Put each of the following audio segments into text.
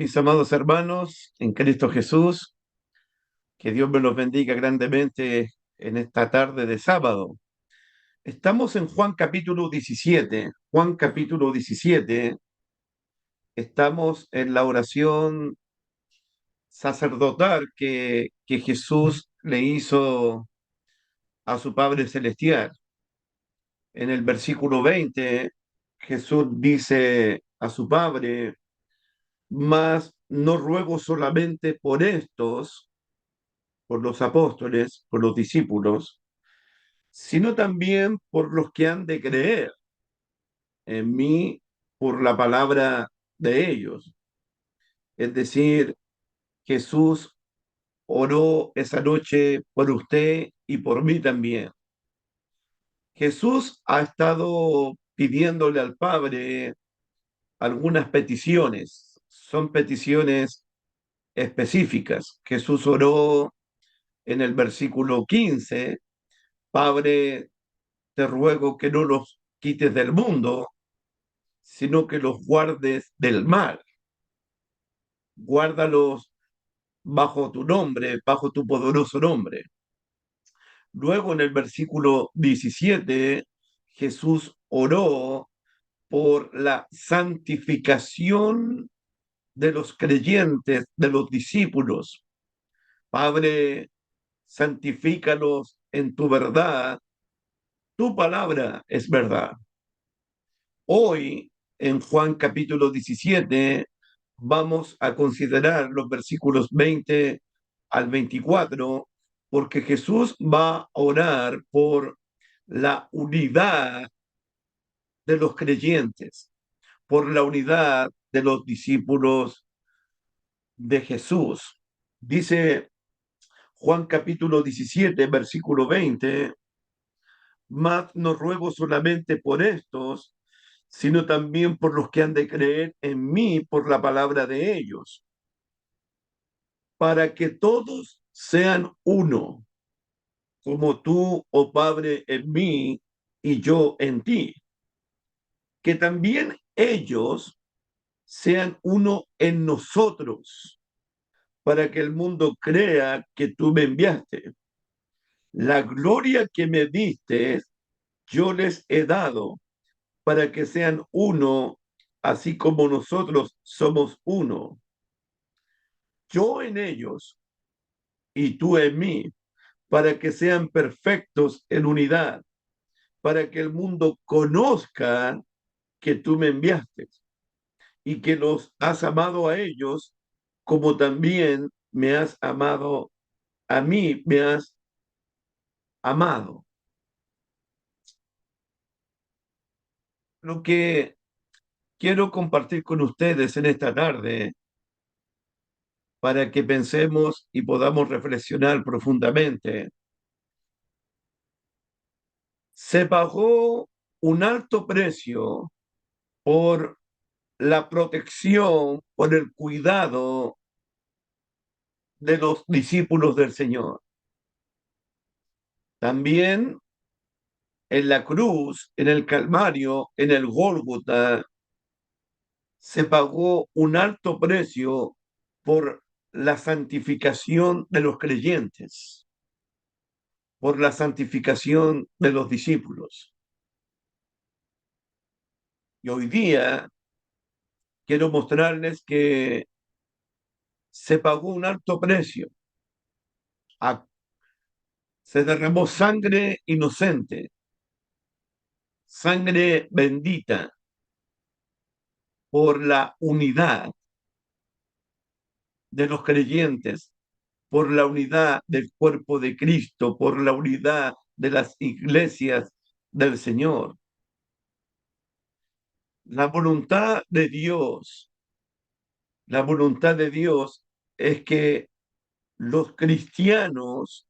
mis amados hermanos en Cristo Jesús. Que Dios me los bendiga grandemente en esta tarde de sábado. Estamos en Juan capítulo 17. Juan capítulo 17. Estamos en la oración sacerdotal que Jesús le hizo a su Padre Celestial. En el versículo 20, Jesús dice a su Padre: mas no ruego solamente por estos, por los apóstoles, por los discípulos, sino también por los que han de creer en mí por la palabra de ellos. Es decir, Jesús oró esa noche por usted y por mí también. Jesús ha estado pidiéndole al Padre algunas peticiones. Son peticiones específicas. Jesús oró en el versículo 15: Padre, te ruego que no los quites del mundo, sino que los guardes del mal. Guárdalos bajo tu nombre, bajo tu poderoso nombre. Luego en el versículo 17, Jesús oró por la santificación de los creyentes, de los discípulos. Padre, santifícalos en tu verdad, tu palabra es verdad. Hoy, en Juan capítulo 17, vamos a considerar los versículos 20 al 24, porque Jesús va a orar por la unidad de los creyentes, por la unidad de los discípulos de Jesús. Dice Juan capítulo 17, versículo 20: mas no ruego solamente por estos, sino también por los que han de creer en mí por la palabra de ellos, para que todos sean uno, como tú, oh Padre, en mí y yo en ti, que también ellos sean uno en nosotros, para que el mundo crea que tú me enviaste. La gloria que me diste, yo les he dado, para que sean uno, así como nosotros somos uno. Yo en ellos y tú en mí, para que sean perfectos en unidad, para que el mundo conozca que tú me enviaste y que los has amado a ellos como también me has amado a mí, me has amado. Lo que quiero compartir con ustedes en esta tarde, para que pensemos y podamos reflexionar profundamente: se pagó un alto precio por la protección, por el cuidado de los discípulos del Señor. También en la cruz, en el Calvario, en el Gólgota, se pagó un alto precio por la santificación de los creyentes, por la santificación de los discípulos. Y hoy día quiero mostrarles que se pagó un alto precio. Se derramó sangre inocente, sangre bendita, por la unidad de los creyentes, por la unidad del cuerpo de Cristo, por la unidad de las iglesias del Señor. La voluntad de Dios, la voluntad de Dios es que los cristianos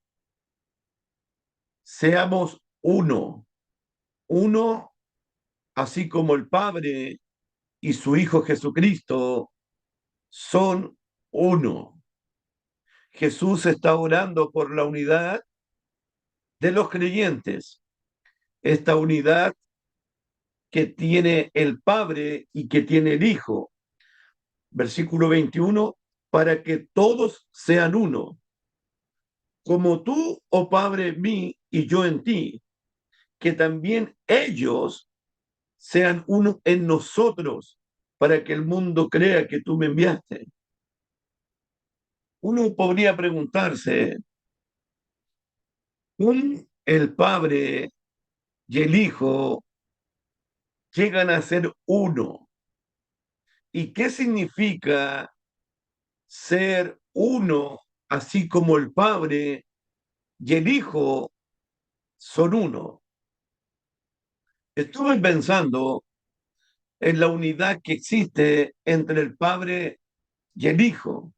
seamos uno, uno así como el Padre y su Hijo Jesucristo son uno. Jesús está orando por la unidad de los creyentes, esta unidad que tiene el Padre y que tiene el Hijo, Versículo 21, para que todos sean uno, como tú, oh Padre, en mí y yo en ti, que también ellos sean uno en nosotros, para que el mundo crea que tú me enviaste. Uno podría preguntarse, ¿cómo el Padre y el Hijo llegan a ser uno? ¿Y qué significa ser uno, así como el Padre y el Hijo son uno? Estuve pensando en la unidad que existe entre el Padre y el Hijo,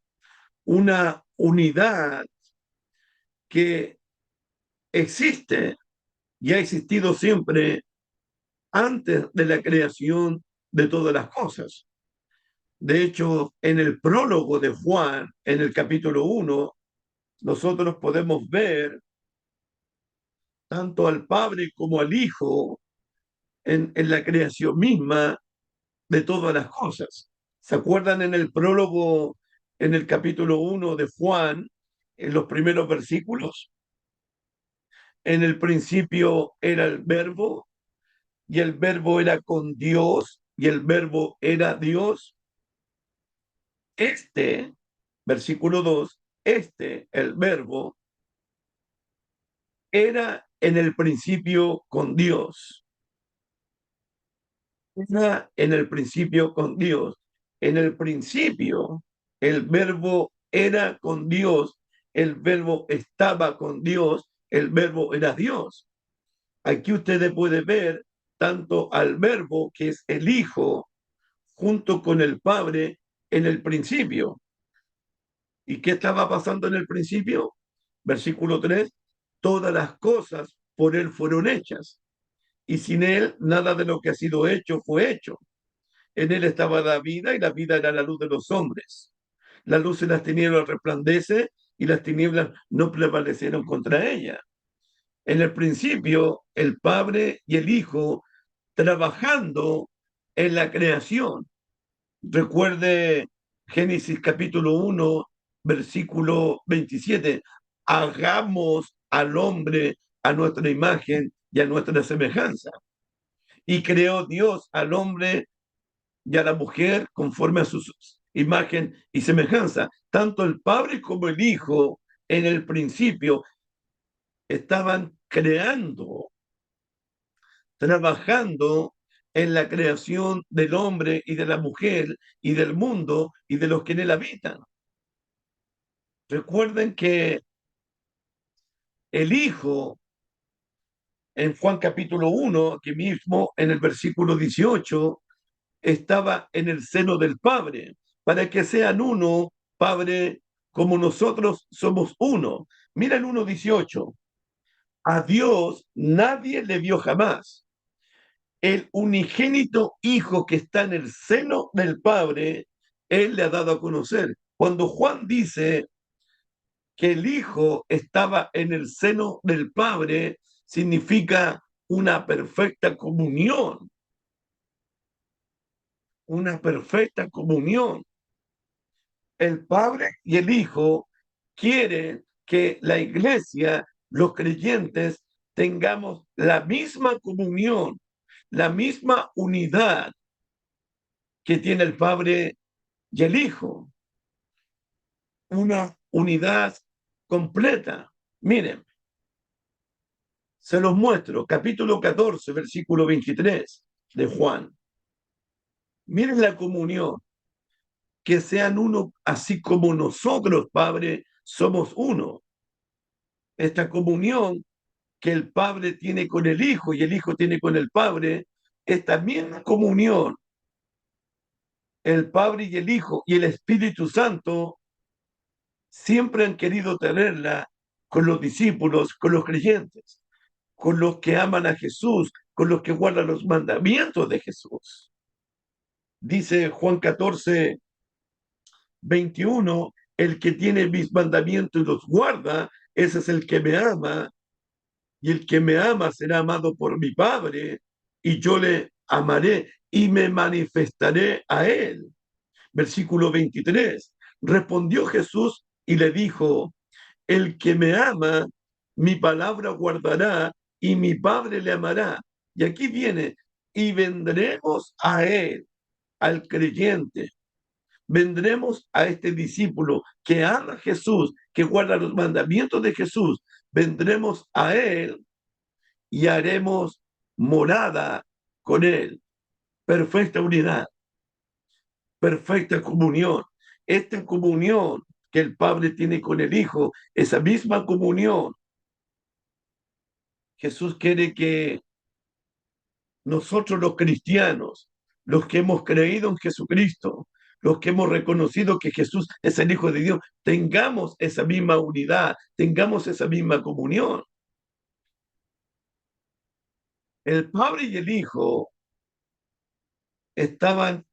una unidad que existe y ha existido siempre antes de la creación de todas las cosas. De hecho, en el prólogo de Juan, en el capítulo 1, nosotros podemos ver tanto al Padre como al Hijo en la creación misma de todas las cosas. ¿Se acuerdan en el prólogo, en el capítulo 1 de Juan, en los primeros versículos? En el principio era el verbo y el verbo era con Dios y el verbo era Dios. Este, versículo 2, el verbo, era en el principio con Dios. Era en el principio con Dios. En el principio, el verbo era con Dios, el verbo estaba con Dios, el verbo era Dios. Aquí ustedes pueden ver tanto al verbo, que es el Hijo, junto con el Padre en el principio. ¿Y qué estaba pasando en el principio? Versículo 3, todas las cosas por Él fueron hechas, y sin Él nada de lo que ha sido hecho fue hecho. En Él estaba la vida y la vida era la luz de los hombres. La luz de las tinieblas resplandece y las tinieblas no prevalecieron contra ella. En el principio, el Padre y el Hijo trabajando en la creación. Recuerde Génesis capítulo 1, versículo 27. Hagamos al hombre a nuestra imagen y a nuestra semejanza. Y creó Dios al hombre y a la mujer conforme a su imagen y semejanza. Tanto el Padre como el Hijo en el principio estaban creando, trabajando en la creación del hombre y de la mujer y del mundo y de los que en él habitan. Recuerden que el Hijo, en Juan capítulo 1, aquí mismo en el versículo 18, estaba en el seno del Padre, para que sean uno, Padre, como nosotros somos uno. Mira el 1:18. A Dios nadie le vio jamás. El unigénito Hijo que está en el seno del Padre, Él le ha dado a conocer. Cuando Juan dice que el Hijo estaba en el seno del Padre, significa una perfecta comunión, una perfecta comunión. El Padre y el Hijo quieren que la iglesia, los creyentes, tengamos la misma comunión, la misma unidad que tiene el Padre y el Hijo, una unidad completa. Miren, se los muestro, capítulo 14, versículo 23 de Juan. Miren la comunión, que sean uno, así como nosotros, Padre, somos uno. Esta comunión que el Padre tiene con el Hijo y el Hijo tiene con el Padre, esta misma comunión, el Padre y el Hijo y el Espíritu Santo siempre han querido tenerla con los discípulos, con los creyentes, con los que aman a Jesús, con los que guardan los mandamientos de Jesús. Dice Juan 14:21, el que tiene mis mandamientos y los guarda, ese es el que me ama, y el que me ama será amado por mi Padre, y yo le amaré y me manifestaré a él. Versículo 23. Respondió Jesús y le dijo, el que me ama, mi palabra guardará y mi Padre le amará. Y aquí viene, y vendremos a él, al creyente. Vendremos a este discípulo que ama a Jesús, que guarda los mandamientos de Jesús. Vendremos a él y haremos morada con él. Perfecta unidad, perfecta comunión. Esta comunión que el Padre tiene con el Hijo, esa misma comunión, Jesús quiere que nosotros los cristianos, los que hemos creído en Jesucristo, los que hemos reconocido que Jesús es el Hijo de Dios, tengamos esa misma unidad, tengamos esa misma comunión. El Padre y el Hijo estaban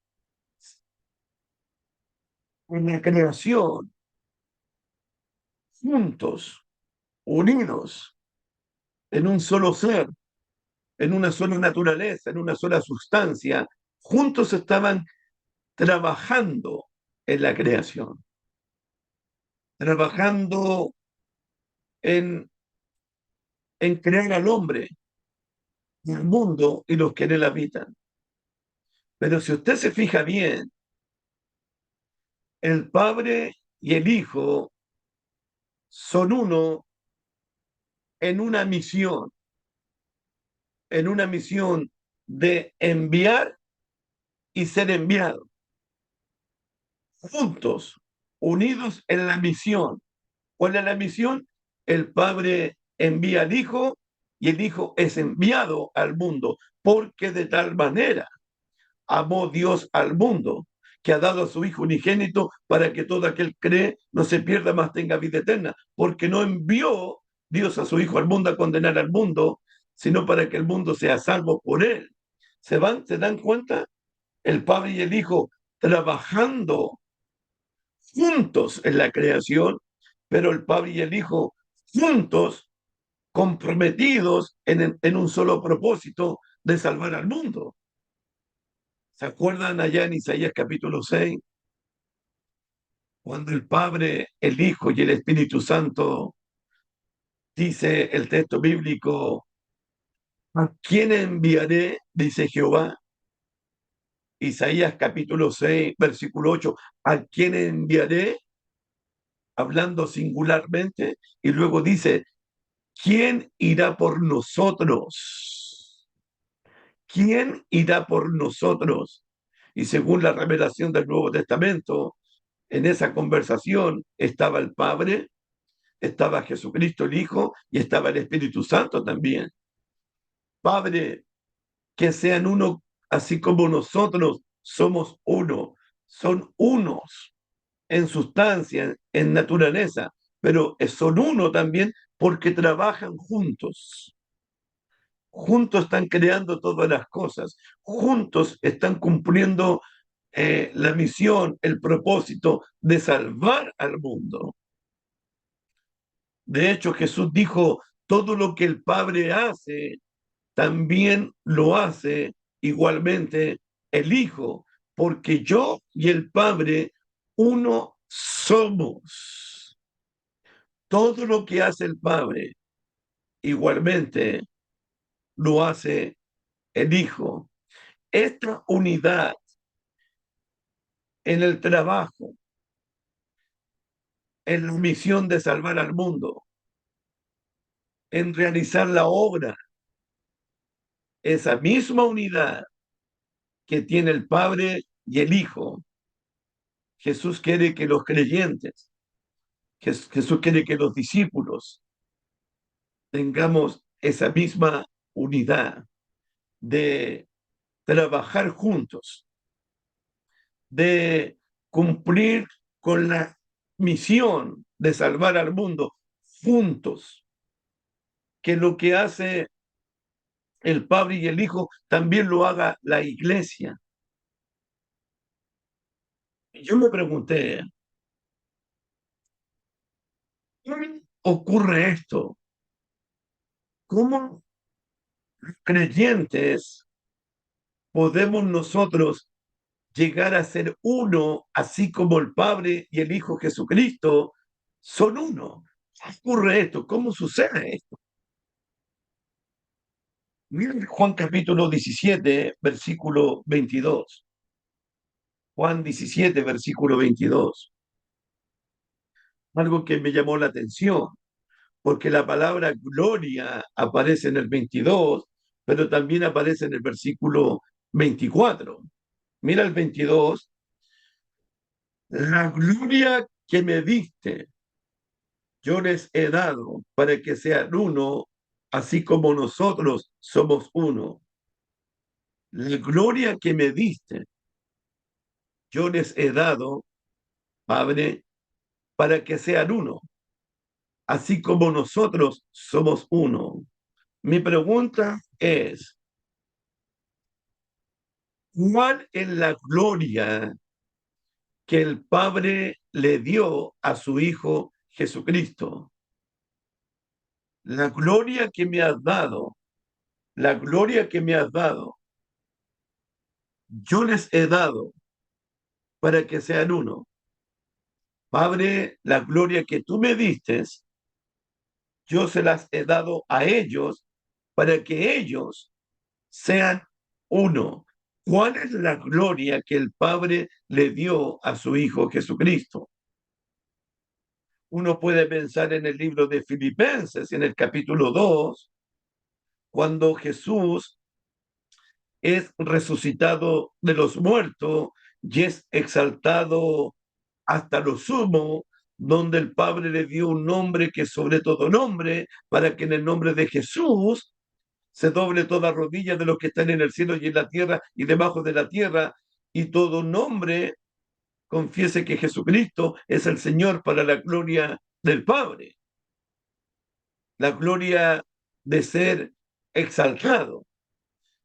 en la creación, juntos, unidos, en un solo ser, en una sola naturaleza, en una sola sustancia, juntos estaban trabajando en la creación, trabajando en, en crear al hombre, el mundo y los que en él habitan. Pero si usted se fija bien, el Padre y el Hijo son uno en una misión de enviar y ser enviado, juntos, unidos en la misión. ¿Cuál es la misión? El Padre envía al Hijo y el Hijo es enviado al mundo, porque de tal manera amó Dios al mundo, que ha dado a su Hijo unigénito para que todo aquel cree no se pierda, más tenga vida eterna, porque no envió Dios a su Hijo al mundo a condenar al mundo, sino para que el mundo sea salvo por él. ¿Se dan cuenta? El Padre y el Hijo trabajando juntos en la creación, pero el Padre y el Hijo juntos, comprometidos en un solo propósito de salvar al mundo. ¿Se acuerdan allá en Isaías capítulo 6, cuando el Padre, el Hijo y el Espíritu Santo, dice el texto bíblico, ¿a quién enviaré? Dice Jehová. Isaías capítulo 6, versículo 8, ¿a quién enviaré? Hablando singularmente, y luego dice, ¿quién irá por nosotros? ¿Quién irá por nosotros? Y según la revelación del Nuevo Testamento, en esa conversación estaba el Padre, estaba Jesucristo el Hijo y estaba el Espíritu Santo también. Padre, que sean uno, así como nosotros somos uno. Son unos en sustancia, en naturaleza, pero son uno también porque trabajan juntos. Juntos están creando todas las cosas. Juntos están cumpliendo la misión, el propósito de salvar al mundo. De hecho, Jesús dijo, todo lo que el Padre hace, también lo hace igualmente el Hijo, porque yo y el Padre uno somos. Todo lo que hace el Padre, igualmente lo hace el Hijo. Esta unidad en el trabajo, en la misión de salvar al mundo, en realizar la obra, esa misma unidad que tiene el Padre y el Hijo, Jesús quiere que los creyentes, Jesús quiere que los discípulos tengamos esa misma unidad de trabajar juntos, de cumplir con la misión de salvar al mundo juntos, que lo que hace el Padre y el Hijo también lo haga la iglesia. Yo me pregunté, ¿cómo ocurre esto? ¿Cómo creyentes podemos nosotros llegar a ser uno, así como el Padre y el Hijo Jesucristo son uno. ¿Cómo ocurre esto? ¿Cómo sucede esto? Miren Juan capítulo 17, versículo 22. Juan 17, versículo 22. Algo que me llamó la atención, porque la palabra gloria aparece en el 22, pero también aparece en el versículo 24. Mira el 22. La gloria que me diste, yo les he dado para que sean uno, así como nosotros somos uno. La gloria que me diste, yo les he dado, Padre, para que sean uno, así como nosotros somos uno. Mi pregunta es, ¿cuál es la gloria que el Padre le dio a su Hijo Jesucristo? La gloria que me has dado, la gloria que me has dado, yo les he dado para que sean uno. Padre, la gloria que tú me diste, yo se las he dado a ellos para que ellos sean uno. ¿Cuál es la gloria que el Padre le dio a su Hijo Jesucristo? Uno puede pensar en el libro de Filipenses, en el capítulo 2, cuando Jesús es resucitado de los muertos y es exaltado hasta lo sumo, donde el Padre le dio un nombre que es sobre todo nombre, para que en el nombre de Jesús se doble toda rodilla de los que están en el cielo y en la tierra y debajo de la tierra, y todo nombre confiese que Jesucristo es el Señor para la gloria del Padre, la gloria de ser exaltado,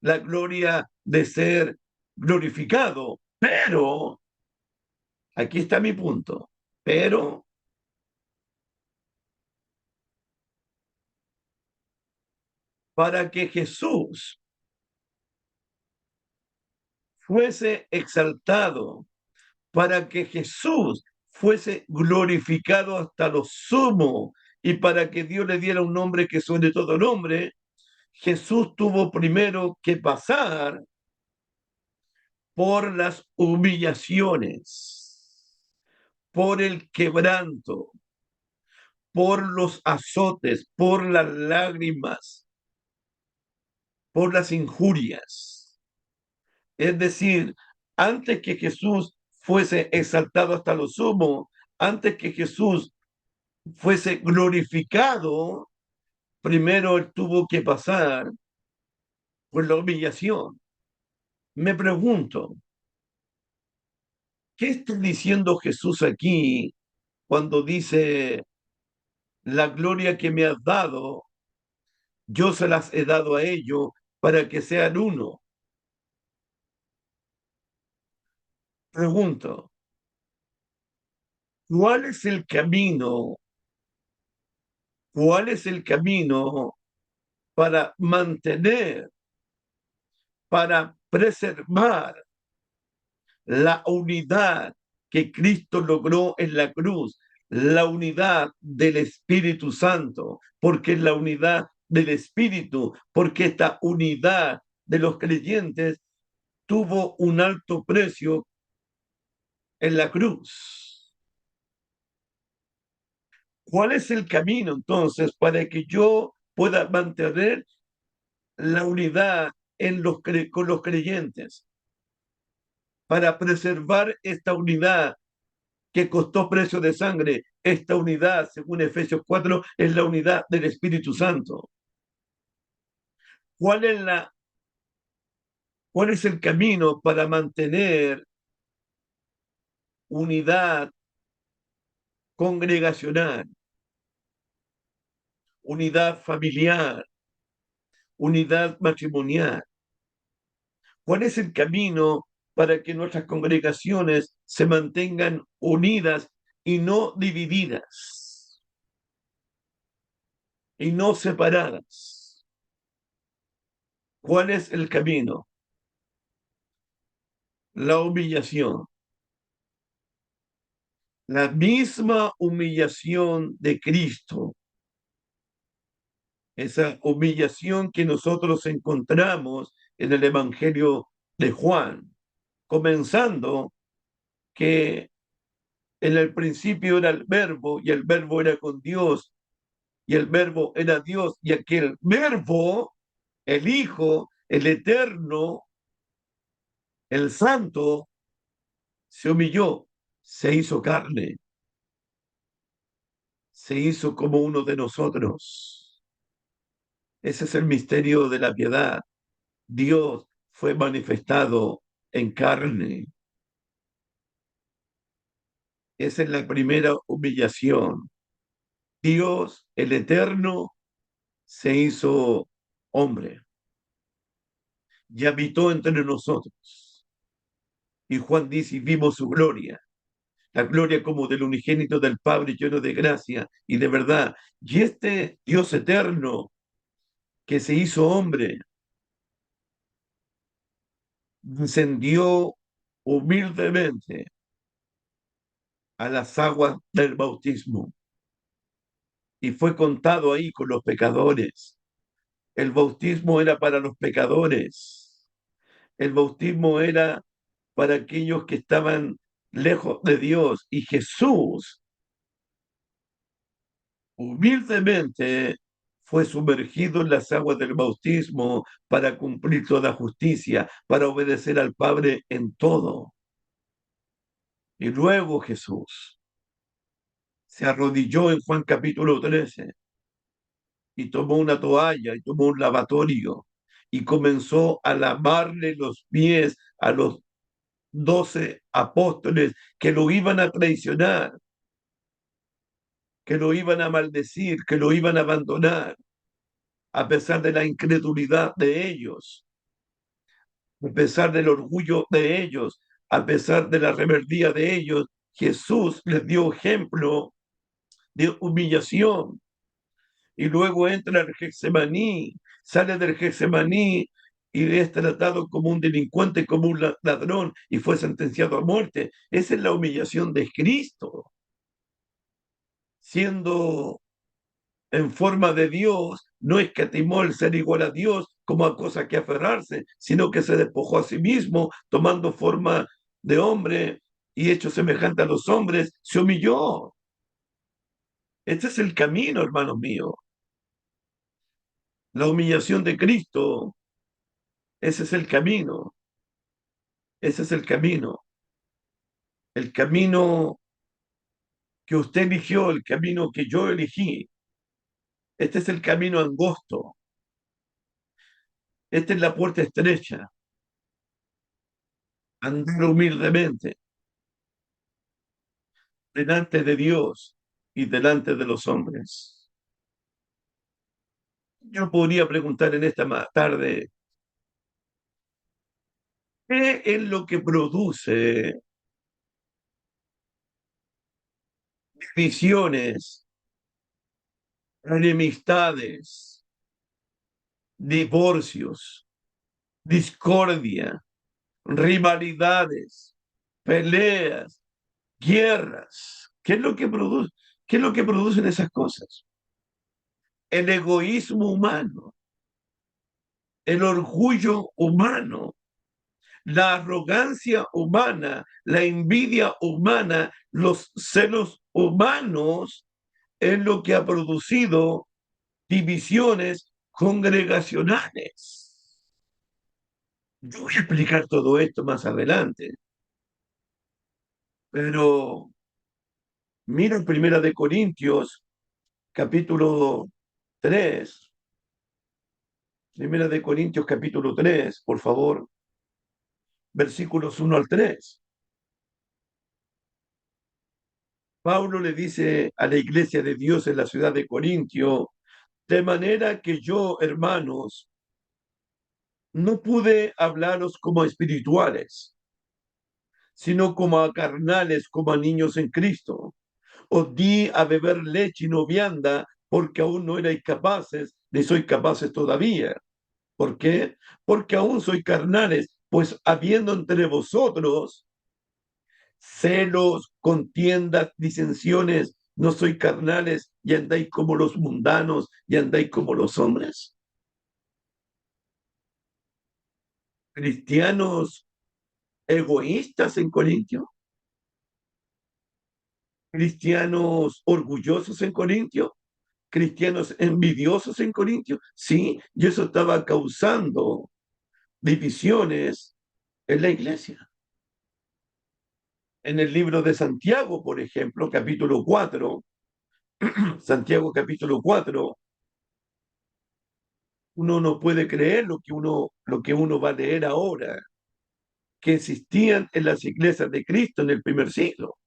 la gloria de ser glorificado. Pero, aquí está mi punto, pero para que Jesús fuese exaltado, para que Jesús fuese glorificado hasta lo sumo y para que Dios le diera un nombre que sobre todo nombre, Jesús tuvo primero que pasar por las humillaciones, por el quebranto, por los azotes, por las lágrimas, por las injurias. Es decir, antes que Jesús fuese exaltado hasta lo sumo, antes que Jesús fuese glorificado, primero él tuvo que pasar por la humillación. Me pregunto, ¿qué está diciendo Jesús aquí cuando dice, la gloria que me has dado, yo se las he dado a ellos para que sean uno? Pregunto, ¿cuál es el camino? ¿Cuál es el camino para mantener, para preservar la unidad que Cristo logró en la cruz, la unidad del Espíritu Santo, porque es la unidad del Espíritu, porque esta unidad de los creyentes tuvo un alto precio en la cruz? ¿Cuál es el camino entonces para que yo pueda mantener la unidad con los creyentes, para preservar esta unidad que costó precio de sangre? Esta unidad, según Efesios 4, es la unidad del Espíritu Santo. ¿Cuál es, cuál es el camino para mantener unidad congregacional, unidad familiar, unidad matrimonial? ¿Cuál es el camino para que nuestras congregaciones se mantengan unidas y no divididas y no separadas? ¿Cuál es el camino? la humillación, la misma humillación de Cristo, esa humillación que nosotros encontramos en el Evangelio de Juan, comenzando que en el principio era el verbo y el verbo era con Dios y el verbo era Dios y aquel verbo, el Hijo, el Eterno, el Santo, se humilló, se hizo carne, se hizo como uno de nosotros. Ese es el misterio de la piedad. Dios fue manifestado en carne. Esa es la primera humillación. Dios, el Eterno, se hizo hombre y habitó entre nosotros. Y Juan dice, y vimos su gloria, la gloria como del unigénito del Padre lleno de gracia y de verdad. Y este Dios eterno que se hizo hombre, descendió humildemente a las aguas del bautismo y fue contado ahí con los pecadores. El bautismo era para los pecadores. El bautismo era para aquellos que estaban lejos de Dios. Y Jesús humildemente fue sumergido en las aguas del bautismo para cumplir toda justicia, para obedecer al Padre en todo. Y luego Jesús se arrodilló en Juan capítulo 13 y tomó una toalla y tomó un lavatorio y comenzó a lavarle los pies a los 12 apóstoles que lo iban a traicionar, que lo iban a maldecir, que lo iban a abandonar, a pesar de la incredulidad de ellos, a pesar del orgullo de ellos, a pesar de la rebeldía de ellos. Jesús les dio ejemplo de humillación y luego entra al Getsemaní, sale del Getsemaní y es tratado como un delincuente, como un ladrón y fue sentenciado a muerte. Esa es la humillación de Cristo, siendo en forma de Dios, no escatimó el ser igual a Dios como a cosa que aferrarse, sino que se despojó a sí mismo, tomando forma de hombre y hecho semejante a los hombres, se humilló. Este es el camino, hermanos míos. La humillación de Cristo, ese es el camino, ese es el camino que usted eligió, el camino que yo elegí. Este es el camino angosto, esta es la puerta estrecha, andar humildemente delante de Dios y delante de los hombres. Yo podría preguntar en esta tarde, ¿qué es lo que produce divisiones, enemistades, divorcios, discordia, rivalidades, peleas, guerras? ¿Qué es lo que produce? ¿Qué es lo que producen esas cosas? El egoísmo humano, el orgullo humano, la arrogancia humana, la envidia humana, los celos humanos es lo que ha producido divisiones congregacionales. Yo voy a explicar todo esto más adelante, pero mira en Primera de Corintios, capítulo 3, Primera de Corintios, capítulo 3, por favor, versículos 1 al 3. Pablo le dice a la iglesia de Dios en la ciudad de Corintio, de manera que yo, hermanos, no pude hablaros como a espirituales, sino como a carnales, como a niños en Cristo. Os di a beber leche y no vianda, porque aún no erais capaces, ni sois capaces todavía. ¿Por qué? Porque aún sois carnales, pues habiendo entre vosotros celos, contiendas, disensiones, no sois carnales y andáis como los mundanos y andáis como los hombres. Cristianos egoístas en Corintio, cristianos orgullosos en Corintio, cristianos envidiosos en Corintio, sí, y eso estaba causando divisiones en la iglesia. En el libro de Santiago, por ejemplo, capítulo 4, Santiago capítulo 4, uno no puede creer lo que uno va a leer ahora, que existían en las iglesias de Cristo en el primer siglo.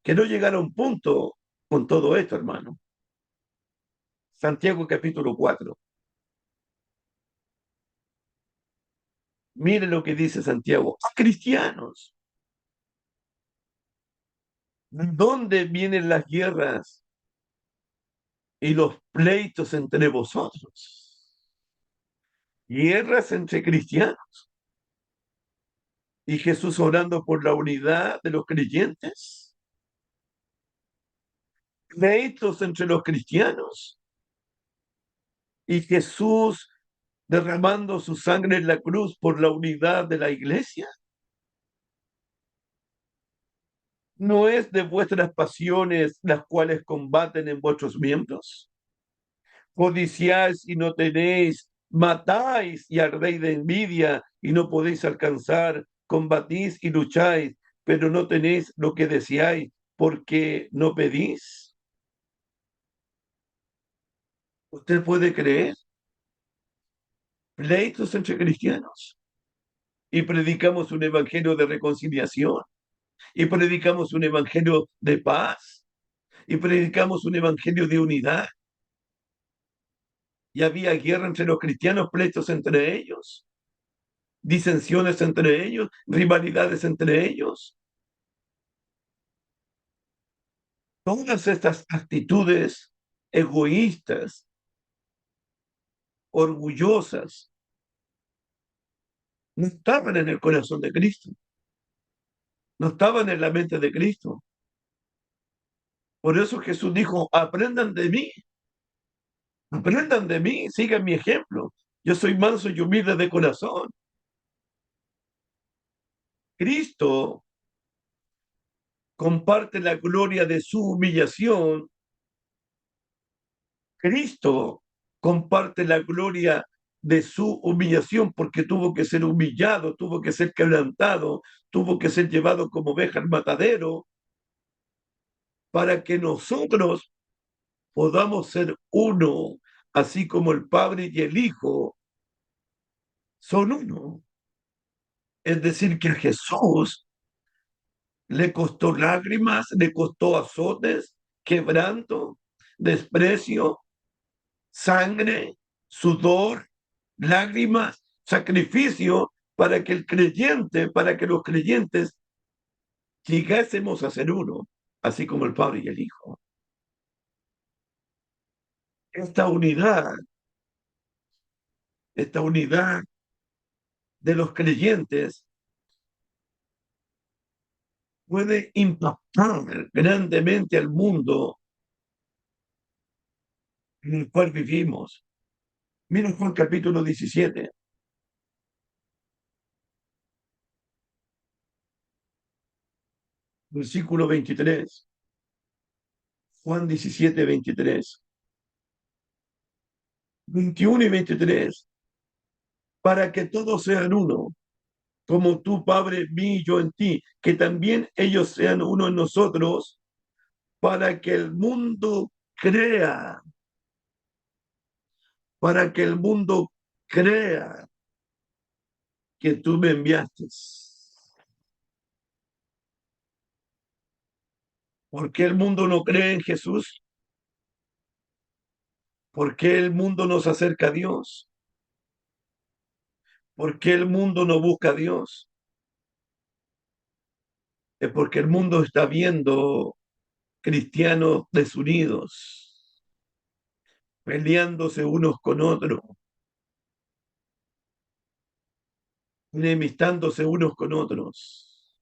Que no llegara a un punto con todo esto, hermano. Santiago capítulo 4. Mire lo que dice Santiago. Cristianos, ¿de dónde vienen las guerras y los pleitos entre vosotros? Guerras entre cristianos. Y Jesús orando por la unidad de los creyentes. Pleitos entre los cristianos. Y Jesús derramando su sangre en la cruz por la unidad de la iglesia. ¿No es de vuestras pasiones las cuales combaten en vuestros miembros? Codiciáis y no tenéis, matáis y ardéis de envidia y no podéis alcanzar, combatís y lucháis, pero no tenéis lo que deseáis porque no pedís. ¿Usted puede creer? Pleitos entre cristianos y predicamos un evangelio de reconciliación y predicamos un evangelio de paz y predicamos un evangelio de unidad. Y había guerra entre los cristianos, pleitos entre ellos, disensiones entre ellos, rivalidades entre ellos. Todas estas actitudes egoístas, orgullosas, no estaban en el corazón de Cristo, no estaban en la mente de Cristo. Por eso Jesús dijo, aprendan de mí, sigan mi ejemplo. Yo soy manso y humilde de corazón. Cristo comparte la gloria de su humillación. Cristo comparte la gloria de su humillación porque tuvo que ser humillado, tuvo que ser quebrantado, tuvo que ser llevado como oveja al matadero para que nosotros podamos ser uno, así como el Padre y el Hijo son uno. Es decir, que a Jesús le costó lágrimas, le costó azotes, quebranto, desprecio, sangre, sudor, lágrimas, sacrificio para que el creyente, para que los creyentes llegásemos a ser uno, así como el Padre y el Hijo. Esta unidad, esta unidad de los creyentes puede impactar grandemente al mundo en el cual vivimos. Mira Juan capítulo 17, versículo 23. Juan 17, 23. 21 y 23. Para que todos sean uno, como tú, Padre, mí y yo en ti, que también ellos sean uno en nosotros, para que el mundo crea, para que el mundo crea que tú me enviaste. ¿Por qué el mundo no cree en Jesús? ¿Por qué el mundo no se acerca a Dios? ¿Por qué el mundo no busca a Dios? Es porque el mundo está viendo cristianos desunidos, peleándose unos con otros, enemistándose unos con otros,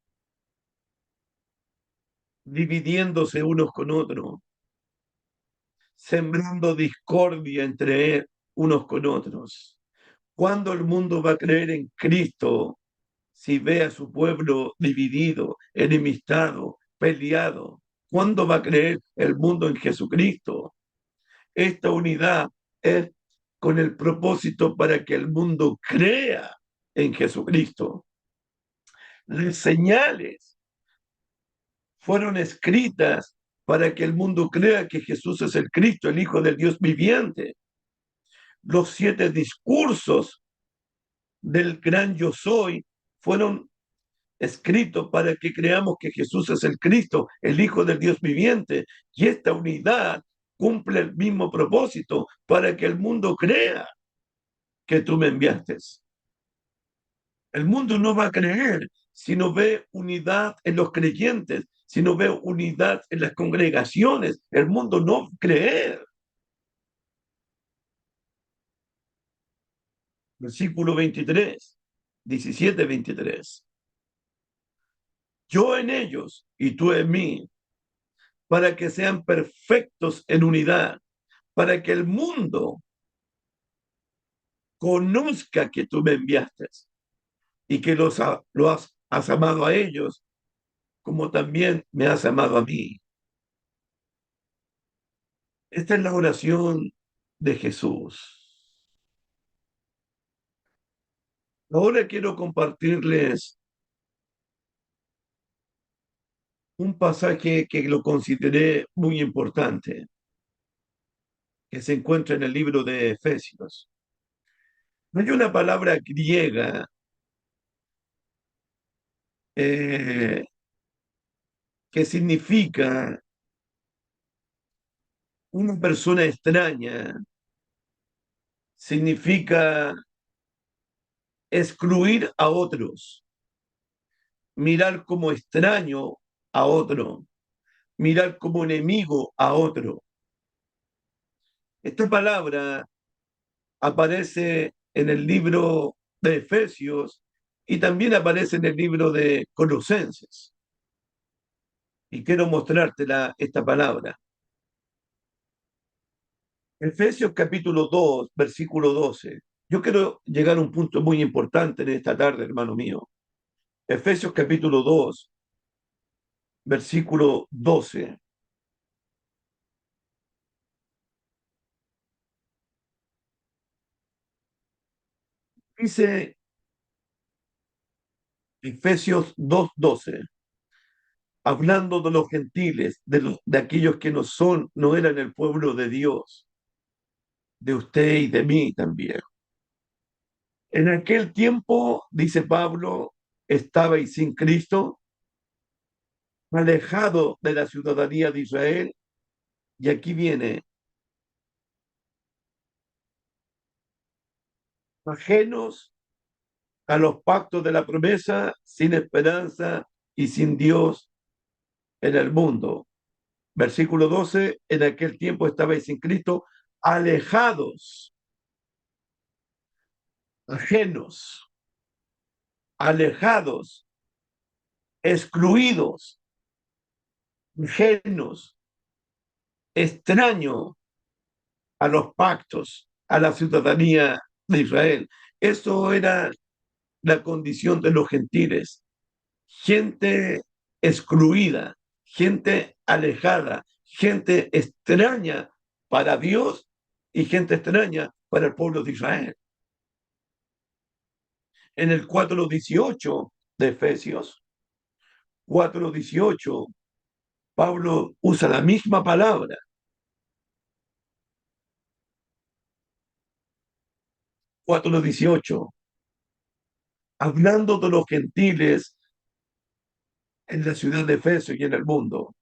dividiéndose unos con otros, sembrando discordia entre unos con otros. ¿Cuándo el mundo va a creer en Cristo si ve a su pueblo dividido, enemistado, peleado? ¿Cuándo va a creer el mundo en Jesucristo? Esta unidad es con el propósito para que el mundo crea en Jesucristo. Las señales fueron escritas para que el mundo crea que Jesús es el Cristo, el Hijo del Dios viviente. Los 7 discursos del gran yo soy fueron escritos para que creamos que Jesús es el Cristo, el Hijo del Dios viviente. Y esta unidad cumple el mismo propósito para que el mundo crea que tú me enviaste. El mundo no va a creer si no ve unidad en los creyentes, si no ve unidad en las congregaciones. El mundo no va a creer. Versículo 23, 17, 23. Yo en ellos y tú en mí, para que sean perfectos en unidad, para que el mundo conozca que tú me enviaste y que has amado a ellos como también me has amado a mí. Esta es la oración de Jesús. Ahora quiero compartirles un pasaje que lo consideré muy importante, que se encuentra en el libro de Efesios. Hay una palabra griega eh, que significa una persona extraña, significa excluir a otros, mirar como extraño a otro, mirar como enemigo a otro. Esta palabra aparece en el libro de Efesios y también aparece en el libro de Colosenses. Y quiero mostrarte esta palabra. Efesios capítulo 2, versículo 12. Yo quiero llegar a un punto muy importante en esta tarde, hermano mío. Efesios capítulo 2, versículo 12. Dice Efesios 2, 12, hablando de los gentiles, de aquellos que no son, no eran el pueblo de Dios, de usted y de mí también. En aquel tiempo, dice Pablo, estabais sin Cristo, alejado de la ciudadanía de Israel, y aquí viene, ajenos a los pactos de la promesa, sin esperanza y sin Dios en el mundo. Versículo 12, en aquel tiempo estabais sin Cristo, alejados, ajenos, alejados, excluidos, ajenos, extraño a los pactos, a la ciudadanía de Israel. Eso era la condición de los gentiles, gente excluida, gente alejada, gente extraña para Dios y gente extraña para el pueblo de Israel. En el 4:18 de Efesios, 4:18, Pablo usa la misma palabra, 4:18, hablando de los gentiles en la ciudad de Efeso y en el mundo.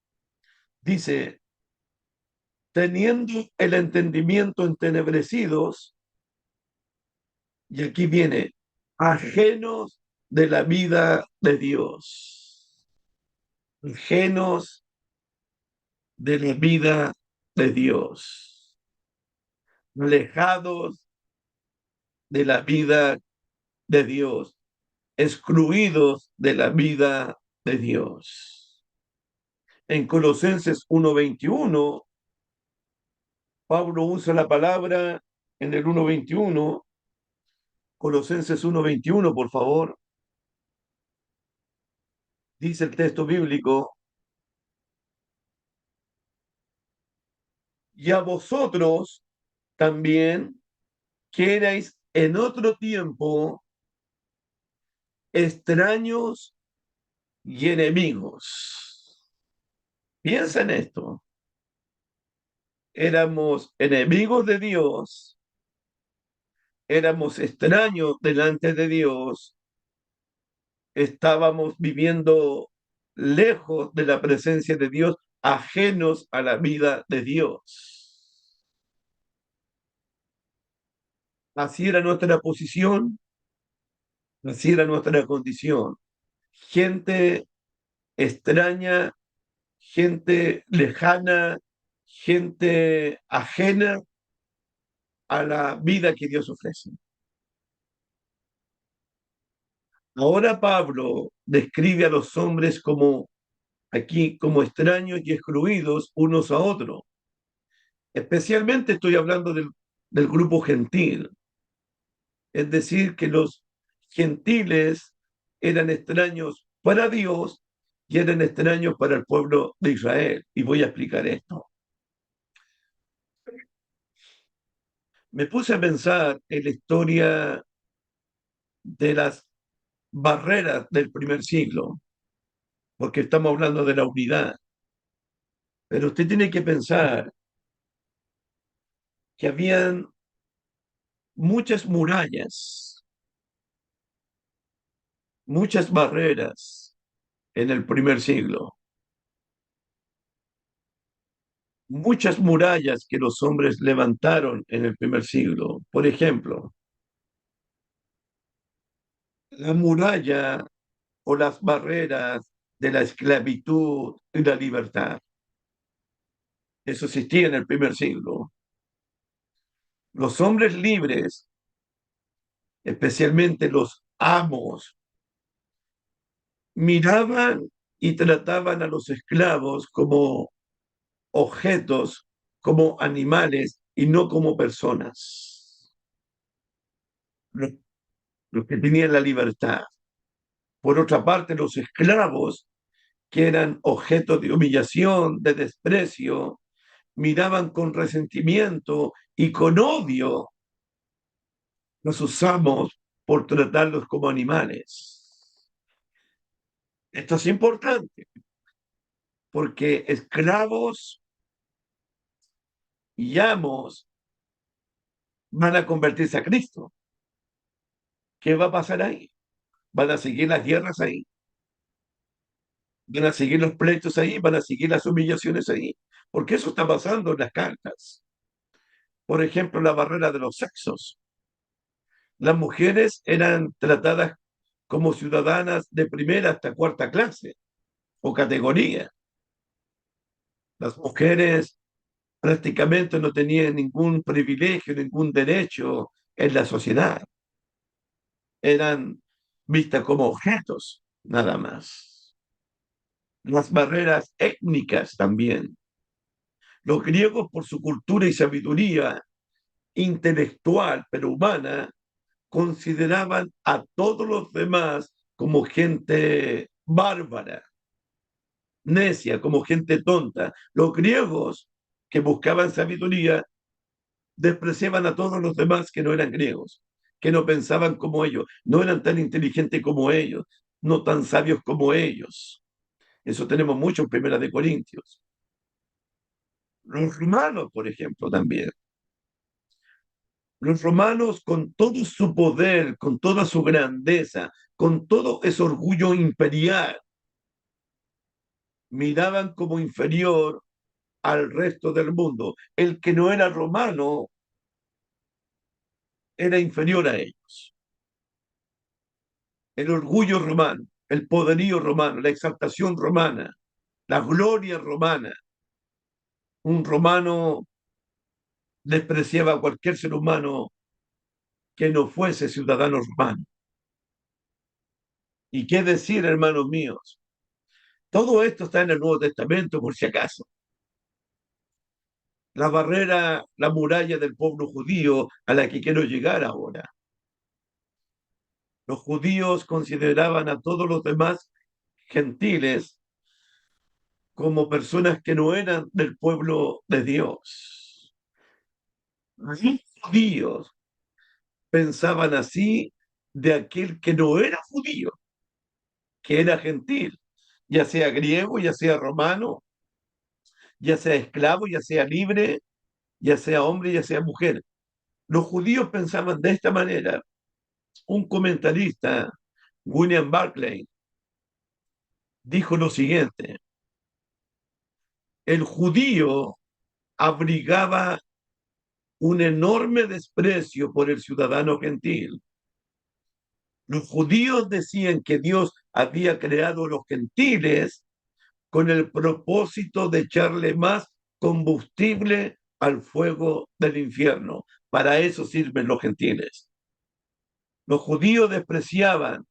Dice, teniendo el entendimiento entenebrecidos, y aquí viene, ajenos de la vida de Dios, ajenos de la vida de Dios, alejados de la vida de Dios. excluidos de la vida de Dios. En Colosenses 1:21, Pablo usa la palabra en el 1:21, Colosenses 1:21, por favor, dice el texto bíblico, y a vosotros también, que erais en otro tiempo extraños y enemigos. Piensa en esto. Éramos enemigos de Dios, éramos extraños delante de Dios, estábamos viviendo lejos de la presencia de Dios, ajenos a la vida de Dios. Así era nuestra posición, así era nuestra condición. Gente extraña, gente lejana, gente ajena a la vida que Dios ofrece. Ahora Pablo describe a los hombres como aquí como extraños y excluidos unos a otros. Especialmente estoy hablando del grupo gentil, es decir, que los gentiles eran extraños para Dios y eran extraños para el pueblo de Israel. Y voy a explicar esto. Me puse a pensar en la historia de las barreras del primer siglo, porque estamos hablando de la unidad. Pero usted tiene que pensar que habían muchas murallas, muchas barreras en el primer siglo, muchas murallas que los hombres levantaron en el primer siglo. Por ejemplo, la muralla o las barreras de la esclavitud y la libertad. Eso existía en el primer siglo. Los hombres libres, especialmente los amos, miraban y trataban a los esclavos como objetos, como animales y no como personas. Los, los que tenían la libertad. Por otra parte, los esclavos, que eran objetos de humillación, de desprecio, miraban con resentimiento y con odio a sus amos por tratarlos como animales. Esto es importante porque esclavos y amos van a convertirse a Cristo. ¿Qué va a pasar ahí? Van a seguir las guerras ahí, van a seguir los pleitos ahí, van a seguir las humillaciones ahí, porque eso está pasando en las cartas. Por ejemplo, la barrera de los sexos. Las mujeres eran tratadas como ciudadanas de primera hasta cuarta clase o categoría. Las mujeres prácticamente no tenían ningún privilegio, ningún derecho en la sociedad. Eran vistas como objetos, nada más. Las barreras étnicas también. Los griegos, por su cultura y sabiduría intelectual, pero humana, consideraban a todos los demás como gente bárbara, necia, como gente tonta. Los griegos que buscaban sabiduría despreciaban a todos los demás que no eran griegos, que no pensaban como ellos, no eran tan inteligentes como ellos, no tan sabios como ellos. Eso tenemos mucho en Primera de Corintios. Los romanos, por ejemplo, también. Los romanos, con todo su poder, con toda su grandeza, con todo ese orgullo imperial, miraban como inferior al resto del mundo. El que no era romano era inferior a ellos. El orgullo romano, el poderío romano, la exaltación romana, la gloria romana. Un romano despreciaba a cualquier ser humano que no fuese ciudadano romano. ¿Y qué decir, hermanos míos? Todo esto está en el Nuevo Testamento, por si acaso. La barrera, la muralla del pueblo judío a la que quiero llegar ahora. Los judíos consideraban a todos los demás gentiles como personas que no eran del pueblo de Dios. Los judíos pensaban así de aquel que no era judío, que era gentil, ya sea griego, ya sea romano, ya sea esclavo, ya sea libre, ya sea hombre, ya sea mujer. Los judíos pensaban de esta manera. Un comentarista, William Barclay, dijo lo siguiente: el judío abrigaba un enorme desprecio por el ciudadano gentil. Los judíos decían que Dios había creado a los gentiles con el propósito de echarle más combustible al fuego del infierno. Para eso sirven los gentiles. Los judíos despreciaban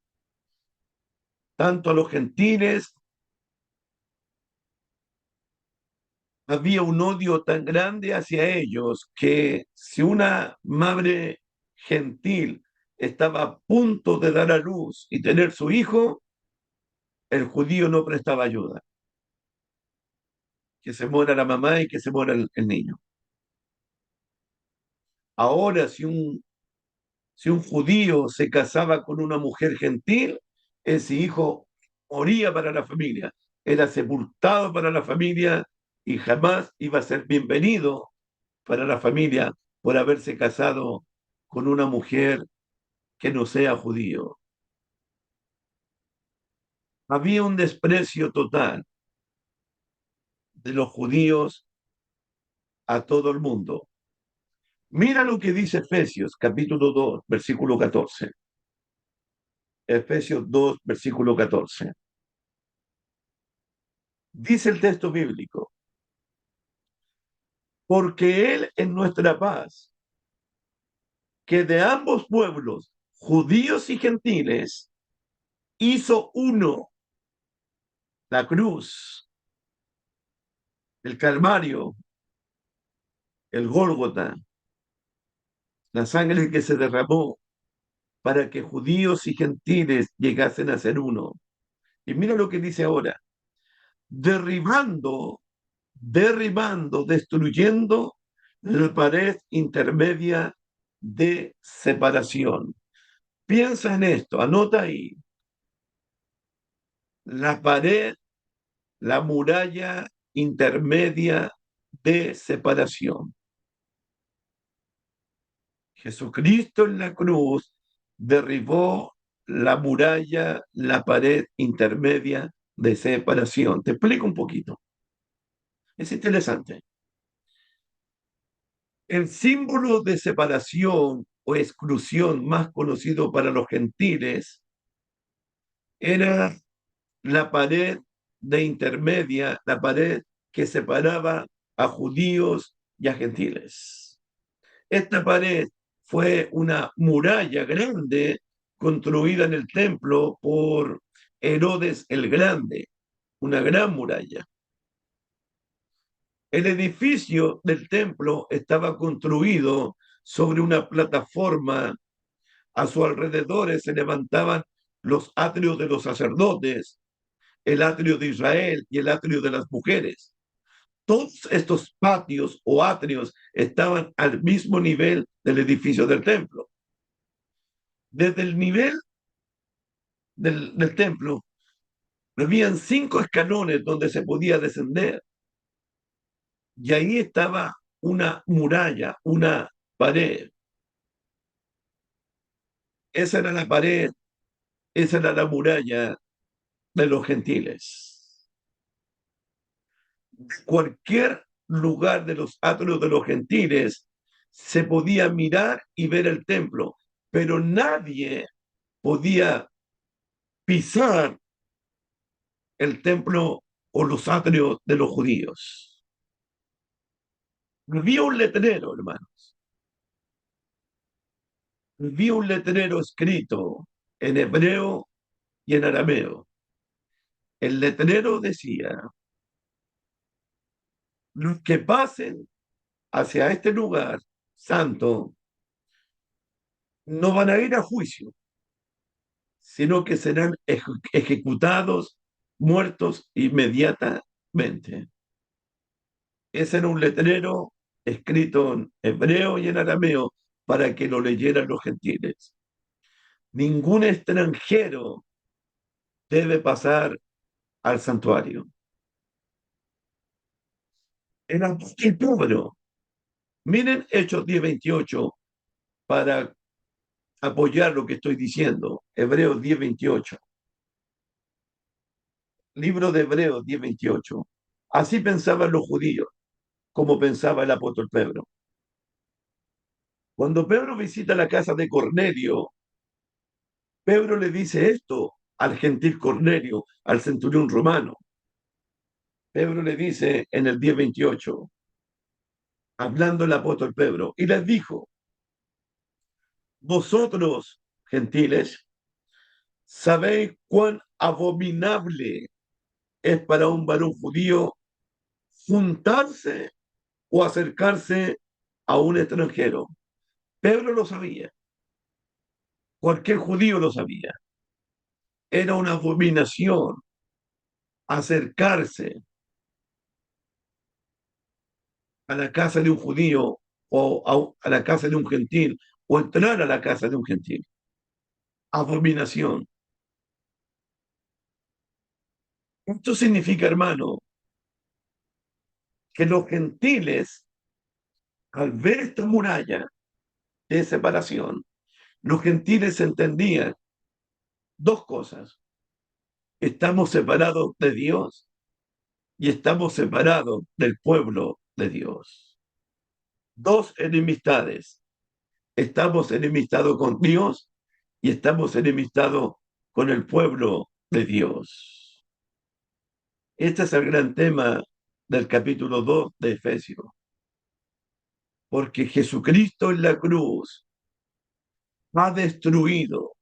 tanto a los gentiles, había un odio tan grande hacia ellos que si una madre gentil estaba a punto de dar a luz y tener su hijo, el judío no prestaba ayuda, que se muera la mamá y que se muera el niño. Ahora, si un judío se casaba con una mujer gentil, ese hijo moría para la familia, era sepultado para la familia y jamás iba a ser bienvenido para la familia por haberse casado con una mujer que no sea judío. Había un desprecio total de los judíos a todo el mundo. Mira lo que dice Efesios capítulo 2, versículo 14. Efesios 2, versículo 14. Dice el texto bíblico: porque Él es nuestra paz, que de ambos pueblos, judíos y gentiles, hizo uno. La cruz, el Calvario, el Gólgota, la sangre que se derramó para que judíos y gentiles llegasen a ser uno. Y mira lo que dice ahora: derribando, destruyendo la pared intermedia de separación. Piensa en esto, anota ahí: la pared, la muralla intermedia de separación. Jesucristo en la cruz derribó la muralla, la pared intermedia de separación. Te explico un poquito. Es interesante. El símbolo de separación o exclusión más conocido para los gentiles era la pared de intermedia, la pared que separaba a judíos y a gentiles. Esta pared fue una muralla grande construida en el templo por Herodes el Grande, una gran muralla. El edificio del templo estaba construido sobre una plataforma. A su alrededor se levantaban los atrios de los sacerdotes, el atrio de Israel y el atrio de las mujeres. Todos estos patios o atrios estaban al mismo nivel del edificio del templo. Desde el nivel del templo habían 5 escalones donde se podía descender, y ahí estaba una muralla, una pared. Esa era la pared, esa era la muralla de los gentiles. De cualquier lugar de los atrios de los gentiles se podía mirar y ver el templo, pero nadie podía pisar el templo o los atrios de los judíos. Había un letrero, hermanos. Había un letrero escrito en hebreo y en arameo. El letrero decía, los que pasen hacia este lugar santo no van a ir a juicio, sino que serán ejecutados, muertos inmediatamente. Ese era un letrero escrito en hebreo y en arameo para que lo leyeran los gentiles. Ningún extranjero debe pasar al santuario. Era el Pedro. Miren Hechos 10:28 para apoyar lo que estoy diciendo. Hebreos 10:28. Libro de Hebreos 10:28. Así pensaban los judíos, como pensaba el apóstol Pedro. Cuando Pedro visita la casa de Cornelio, Pedro le dice esto al gentil Cornelio, al centurión romano. Pedro le dice en el 10:28, hablando el apóstol Pedro, y les dijo, vosotros, gentiles, sabéis cuán abominable es para un varón judío juntarse o acercarse a un extranjero. Pedro lo sabía, cualquier judío lo sabía. Era una abominación acercarse a la casa de un judío o a la casa de un gentil o entrar a la casa de un gentil. Abominación. Esto significa, hermano, que los gentiles, al ver esta muralla de separación, los gentiles entendían dos cosas. Estamos separados de Dios y estamos separados del pueblo de Dios. Dos enemistades. Estamos enemistados con Dios y estamos enemistados con el pueblo de Dios. Este es el gran tema del capítulo 2 de Efesios. Porque Jesucristo en la cruz ha destruido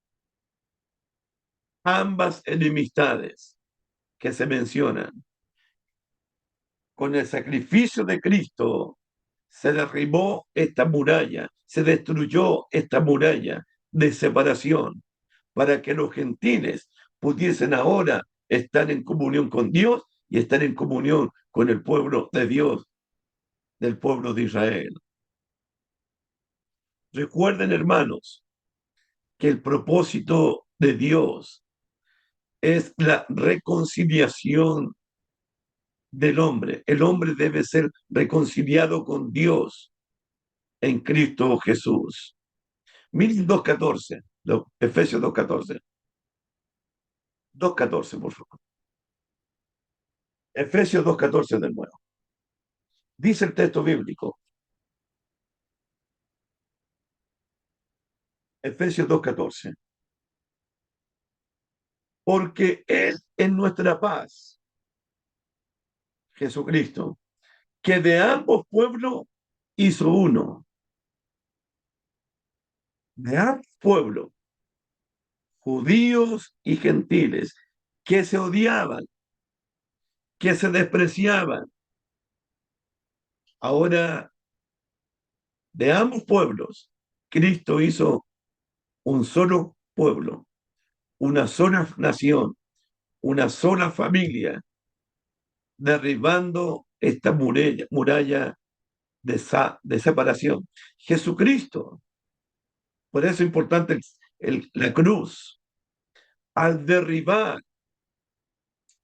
ambas enemistades que se mencionan. Con el sacrificio de Cristo se derribó esta muralla, se destruyó esta muralla de separación para que los gentiles pudiesen ahora estar en comunión con Dios y estar en comunión con el pueblo de Dios, del pueblo de Israel. Recuerden, hermanos, que el propósito de Dios es la reconciliación del hombre. El hombre debe ser reconciliado con Dios en Cristo Jesús. Miren 2:14, Efesios 2:14. 2:14, por favor. Efesios 2:14 de nuevo. Dice el texto bíblico. Efesios 2:14. Porque Él es nuestra paz, Jesucristo, que de ambos pueblos hizo uno. De ambos pueblos, judíos y gentiles, que se odiaban, que se despreciaban. Ahora, de ambos pueblos, Cristo hizo un solo pueblo, una sola nación, una sola familia, derribando esta muralla de separación. Jesucristo, por eso es importante la cruz, al derribar,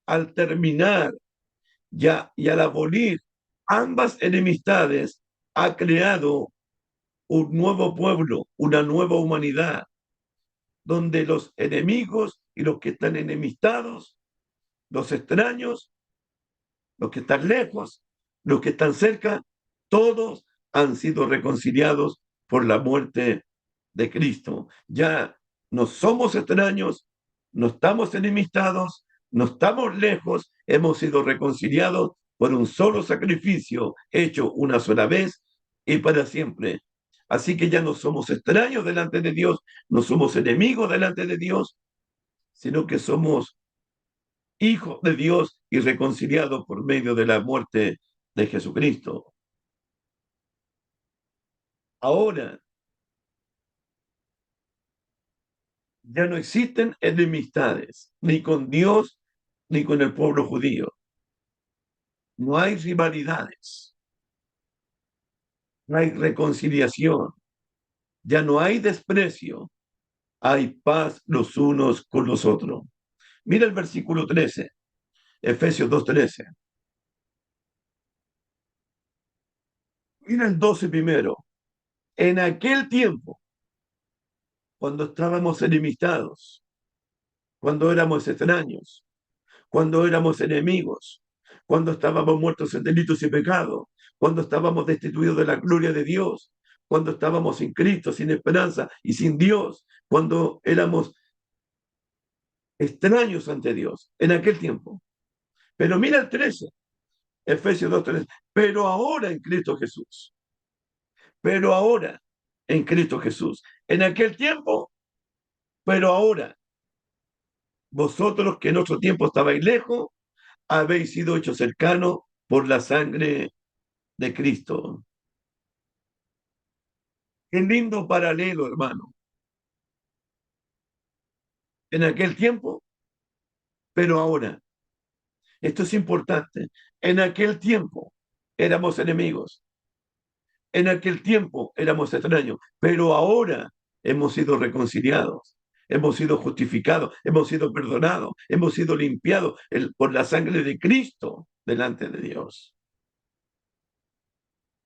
al terminar y al abolir ambas enemistades, ha creado un nuevo pueblo, una nueva humanidad, donde los enemigos y los que están enemistados, los extraños, los que están lejos, los que están cerca, todos han sido reconciliados por la muerte de Cristo. Ya no somos extraños, no estamos enemistados, no estamos lejos, hemos sido reconciliados por un solo sacrificio hecho una sola vez y para siempre. Así que ya no somos extraños delante de Dios, no somos enemigos delante de Dios, sino que somos hijos de Dios y reconciliados por medio de la muerte de Jesucristo. Ahora ya no existen enemistades, ni con Dios, ni con el pueblo judío. No hay rivalidades, no hay reconciliación, ya no hay desprecio, hay paz los unos con los otros. Mira el versículo 13, Efesios 2:13. Mira el 12 primero. En aquel tiempo, cuando estábamos enemistados, cuando éramos extraños, cuando éramos enemigos, cuando estábamos muertos en delitos y pecados, cuando estábamos destituidos de la gloria de Dios, cuando estábamos sin Cristo, sin esperanza y sin Dios, cuando éramos extraños ante Dios, en aquel tiempo. Pero mira el 13, Efesios 2:13. Pero ahora en Cristo Jesús, pero ahora en Cristo Jesús. En aquel tiempo, pero ahora, vosotros que en otro tiempo estabais lejos, habéis sido hechos cercanos por la sangre de Cristo. Qué lindo paralelo, hermano. En aquel tiempo, pero ahora. Esto es importante. En aquel tiempo éramos enemigos. En aquel tiempo éramos extraños. Pero ahora hemos sido reconciliados. Hemos sido justificados. Hemos sido perdonados. Hemos sido limpiados por la sangre de Cristo delante de Dios.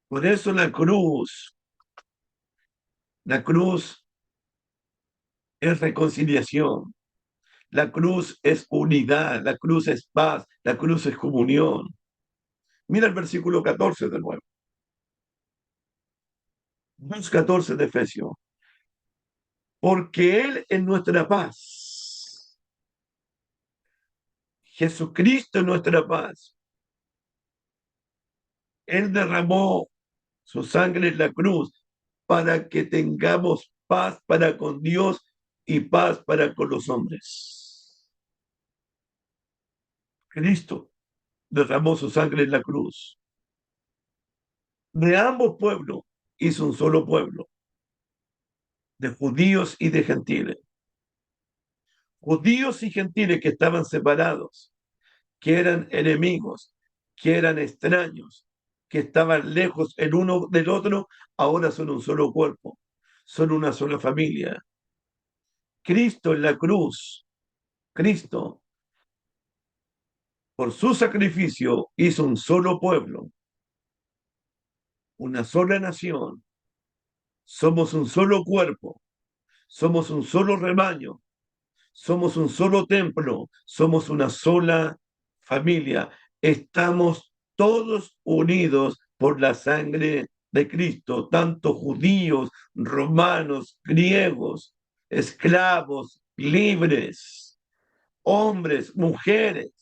Por eso la cruz es reconciliación. La cruz es unidad, la cruz es paz, la cruz es comunión. Mira el versículo 14 de nuevo. 2:14 de Efesios. Porque Él es nuestra paz. Jesucristo es nuestra paz. Él derramó su sangre en la cruz para que tengamos paz para con Dios y paz para con los hombres. Cristo derramó su sangre en la cruz. De ambos pueblos hizo un solo pueblo, de judíos y de gentiles. Judíos y gentiles que estaban separados, que eran enemigos, que eran extraños, que estaban lejos el uno del otro, ahora son un solo cuerpo, son una sola familia. Cristo en la cruz, Cristo, por su sacrificio, hizo un solo pueblo, una sola nación. Somos un solo cuerpo, somos un solo rebaño, somos un solo templo, somos una sola familia. Estamos todos unidos por la sangre de Cristo, tanto judíos, romanos, griegos, esclavos, libres, hombres, mujeres.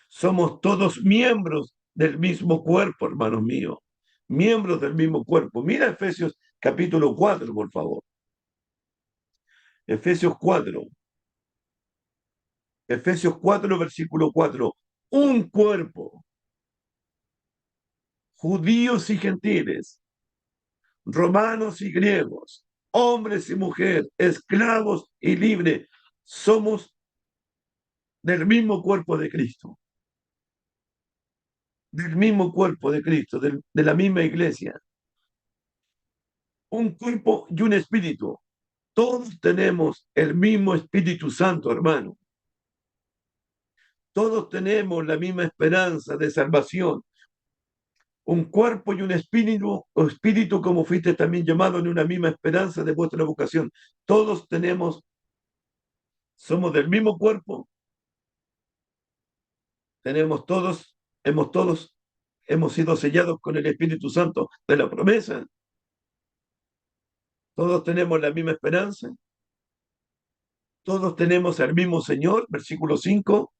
Somos todos miembros del mismo cuerpo, hermanos míos, miembros del mismo cuerpo. Mira Efesios capítulo 4, por favor. Efesios 4. Efesios 4, versículo 4. Un cuerpo, judíos y gentiles, romanos y griegos, hombres y mujeres, esclavos y libres, somos del mismo cuerpo de Cristo, del mismo cuerpo de Cristo, de la misma iglesia. Un cuerpo y un espíritu. Todos tenemos el mismo Espíritu Santo, hermano. Todos tenemos la misma esperanza de salvación, un cuerpo y un espíritu, o espíritu como fuiste también llamado en una misma esperanza de vuestra vocación. Todos tenemos, somos del mismo cuerpo, tenemos todos, hemos sido sellados con el Espíritu Santo de la promesa. Todos tenemos la misma esperanza, todos tenemos al mismo Señor, versículo 5,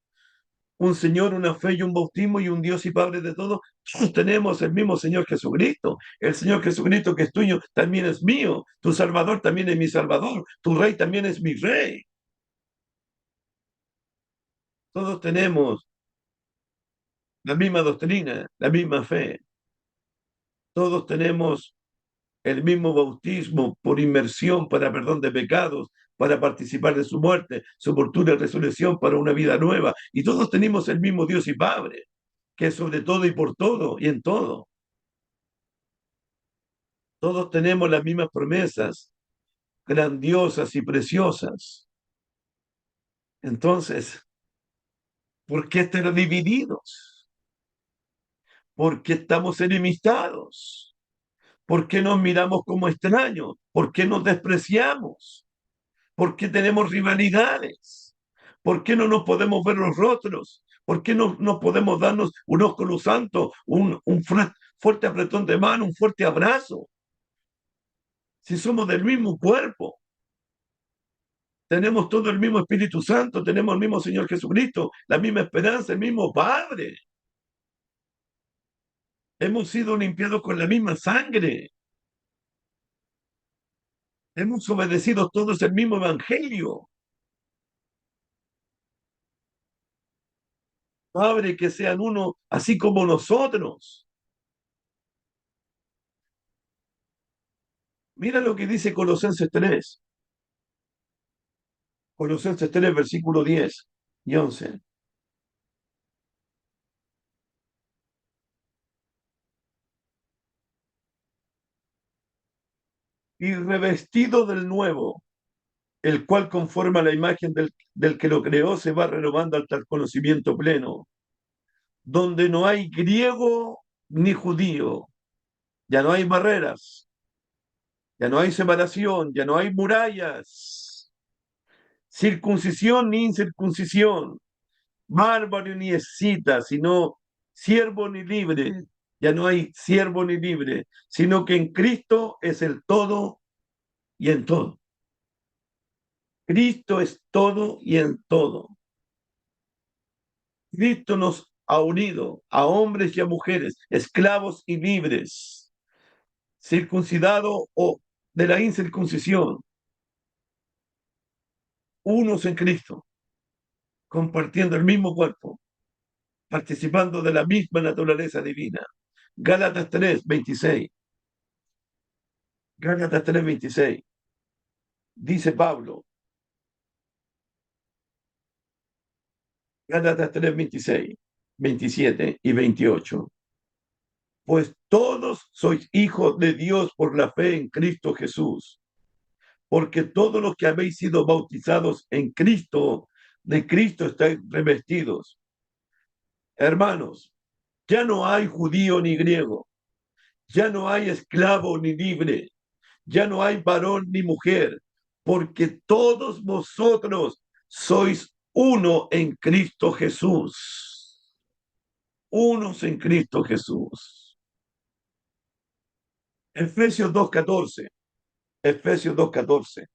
un Señor, una fe y un bautismo y un Dios y Padre de todos. Todos tenemos el mismo Señor Jesucristo. El Señor Jesucristo que es tuyo también es mío. Tu Salvador también es mi Salvador. Tu Rey también es mi Rey. Todos tenemos la misma doctrina, la misma fe. Todos tenemos el mismo bautismo por inmersión para perdón de pecados, para participar de su muerte, su tortura y resurrección para una vida nueva. Y todos tenemos el mismo Dios y Padre, que es sobre todo y por todo y en todo. Todos tenemos las mismas promesas, grandiosas y preciosas. Entonces, ¿por qué estar divididos? ¿Por qué estamos enemistados? ¿Por qué nos miramos como extraños? ¿Por qué nos despreciamos? ¿Por qué tenemos rivalidades? ¿Por qué no nos podemos ver los rostros? ¿Por qué no nos podemos darnos un ósculo santo, un fuerte apretón de mano, un fuerte abrazo? Si somos del mismo cuerpo, tenemos todo el mismo Espíritu Santo, tenemos el mismo Señor Jesucristo, la misma esperanza, el mismo Padre. Hemos sido limpiados con la misma sangre. Hemos obedecido todos el mismo Evangelio. Padre, que sean uno así como nosotros. Mira lo que dice Colosenses 3. Colosenses 3, versículo 10 y 11. Y revestido del nuevo, el cual conforma la imagen del que lo creó, se va renovando hasta el conocimiento pleno, donde no hay griego ni judío, ya no hay barreras, ya no hay separación, ya no hay murallas, circuncisión ni incircuncisión, bárbaro ni escita, sino siervo ni libre. Ya no hay siervo ni libre, sino que en Cristo es el todo y en todo. Cristo es todo y en todo. Cristo nos ha unido a hombres y a mujeres, esclavos y libres, circuncidado o de la incircuncisión, unos en Cristo, compartiendo el mismo cuerpo, participando de la misma naturaleza divina. Gálatas 3:26. Gálatas 3:26. Dice Pablo, Gálatas 3:26, 27 y 28. Pues todos sois hijos de Dios por la fe en Cristo Jesús, porque todos los que habéis sido bautizados en Cristo, de Cristo estáis revestidos. Hermanos, ya no hay judío ni griego, ya no hay esclavo ni libre, ya no hay varón ni mujer, porque todos vosotros sois uno en Cristo Jesús. Unos en Cristo Jesús. Efesios 2:14. Efesios 2:14.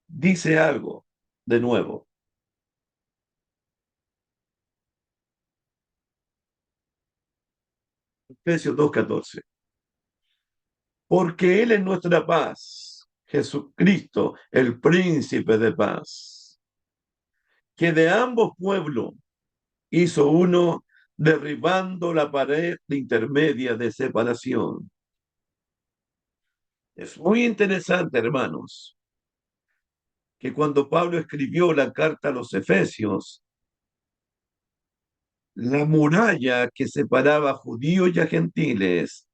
Dice algo de nuevo. Efesios 2:14. Porque Él es nuestra paz, Jesucristo, el príncipe de paz, que de ambos pueblos hizo uno, derribando la pared intermedia de separación. Es muy interesante, hermanos, que cuando Pablo escribió la carta a los Efesios, la muralla que separaba a judíos y a gentiles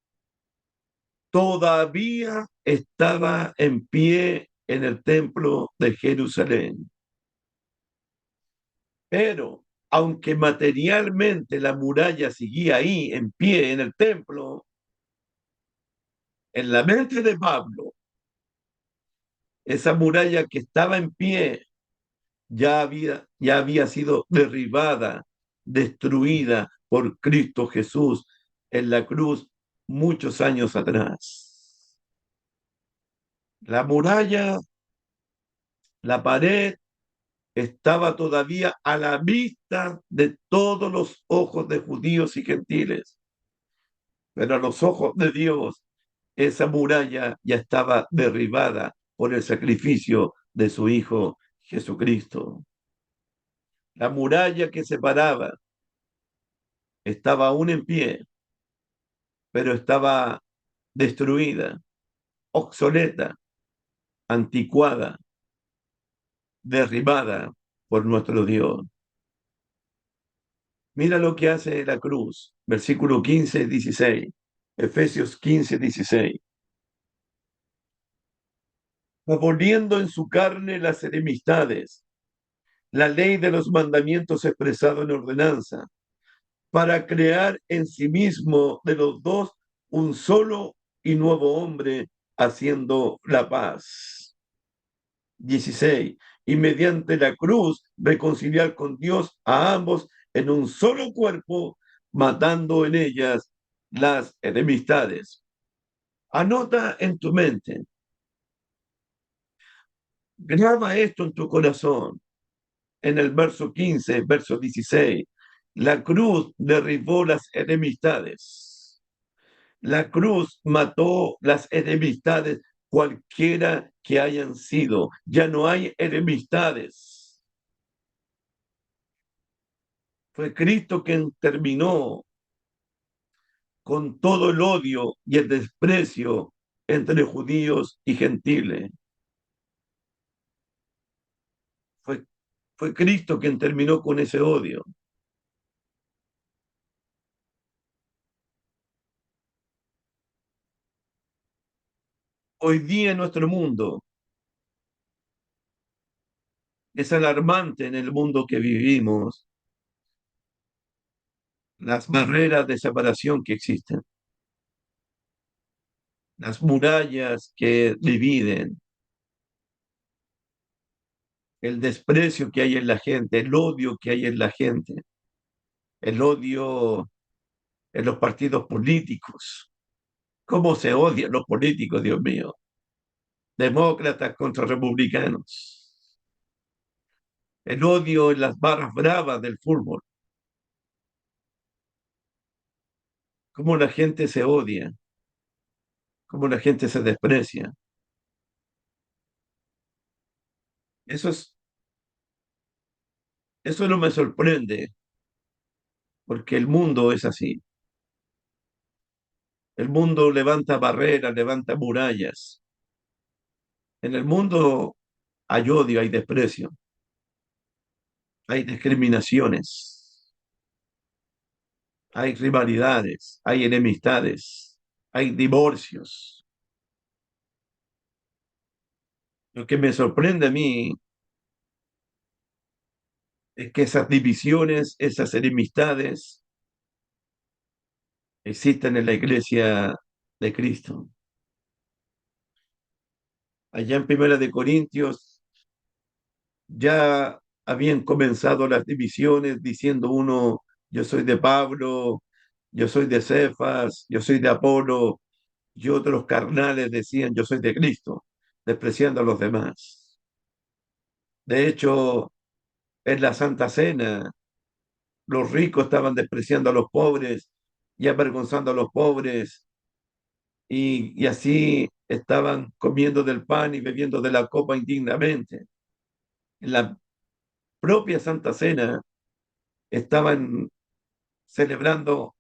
todavía estaba en pie en el templo de Jerusalén. Pero aunque materialmente la muralla seguía ahí en pie en el templo, en la mente de Pablo, esa muralla que estaba en pie ya había sido derribada, destruida por Cristo Jesús en la cruz muchos años atrás. La muralla, la pared, estaba todavía a la vista de todos los ojos de judíos y gentiles, pero a los ojos de Dios, esa muralla ya estaba derribada por el sacrificio de su Hijo Jesucristo. La muralla que separaba estaba aún en pie, pero estaba destruida, obsoleta, anticuada, derribada por nuestro Dios. Mira lo que hace la cruz, versículo 15, 16, Efesios 15, 16. Aboliendo en su carne las enemistades, la ley de los mandamientos expresado en ordenanza, para crear en sí mismo de los dos un solo y nuevo hombre, haciendo la paz. 16. Y mediante la cruz reconciliar con Dios a ambos en un solo cuerpo, matando en ellas las enemistades. Anota en tu mente, graba esto en tu corazón. En el verso 15, verso 16, la cruz derribó las enemistades. La cruz mató las enemistades, cualquiera que hayan sido. Ya no hay enemistades. Fue Cristo quien terminó con todo el odio y el desprecio entre judíos y gentiles. Fue, fue Cristo quien terminó con ese odio. Hoy día en nuestro mundo es alarmante en el mundo que vivimos las barreras de separación que existen, las murallas que dividen, el desprecio que hay en la gente, el odio que hay en la gente, el odio en los partidos políticos. ¿Cómo se odian los políticos, Dios mío? Demócratas contra republicanos. El odio en las barras bravas del fútbol. Cómo la gente se odia, cómo la gente se desprecia. Eso es, eso no me sorprende, porque el mundo es así. El mundo levanta barreras, levanta murallas. En el mundo hay odio, hay desprecio, hay discriminaciones, hay rivalidades, hay enemistades, hay divorcios. Lo que me sorprende a mí es que esas divisiones, esas enemistades existen en la iglesia de Cristo. Allá en Primera de Corintios ya habían comenzado las divisiones diciendo uno, yo soy de Pablo, yo soy de Cefas, yo soy de Apolo, y otros carnales decían, yo soy de Cristo, despreciando a los demás. De hecho, en la Santa Cena, los ricos estaban despreciando a los pobres y avergonzando a los pobres, y así estaban comiendo del pan y bebiendo de la copa indignamente. En la propia Santa Cena estaban celebrando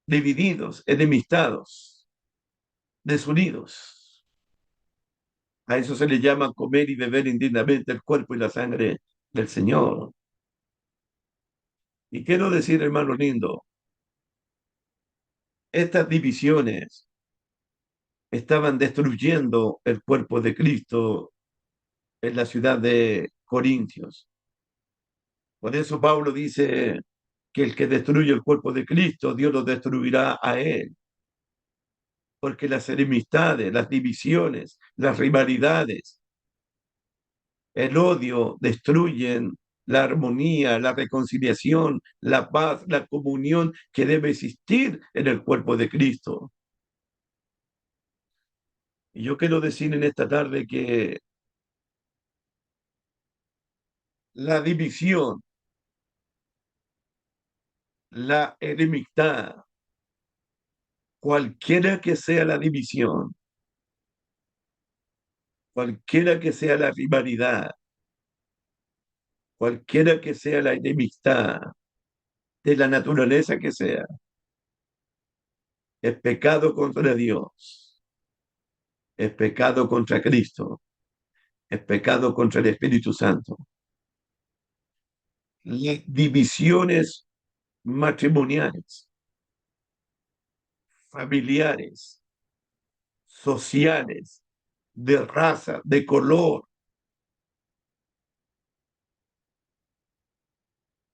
divididos, enemistados, desunidos. A eso se le llama comer y beber indignamente el cuerpo y la sangre del Señor. Y quiero decir, hermano lindo, estas divisiones estaban destruyendo el cuerpo de Cristo en la ciudad de Corintios. Por eso Pablo dice que el que destruye el cuerpo de Cristo, Dios lo destruirá a él. Porque las enemistades, las divisiones, las rivalidades, el odio destruyen la armonía, la reconciliación, la paz, la comunión que debe existir en el cuerpo de Cristo. Y yo quiero decir en esta tarde que la división, la enemistad, cualquiera que sea la división, cualquiera que sea la rivalidad, cualquiera que sea la enemistad, de la naturaleza que sea, es pecado contra Dios, es pecado contra Cristo, es pecado contra el Espíritu Santo. Las divisiones matrimoniales, familiares, sociales, de raza, de color,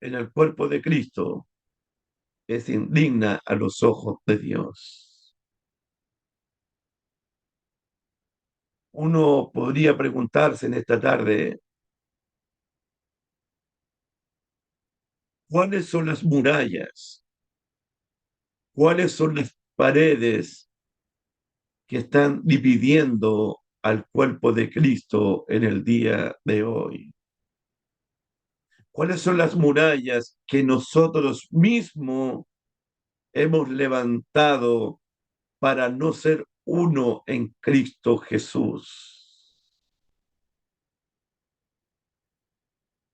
en el cuerpo de Cristo es indigna a los ojos de Dios. Uno podría preguntarse en esta tarde, ¿cuáles son las murallas? ¿Cuáles son las paredes que están dividiendo al cuerpo de Cristo en el día de hoy? ¿Cuáles son las murallas que nosotros mismos hemos levantado para no ser uno en Cristo Jesús?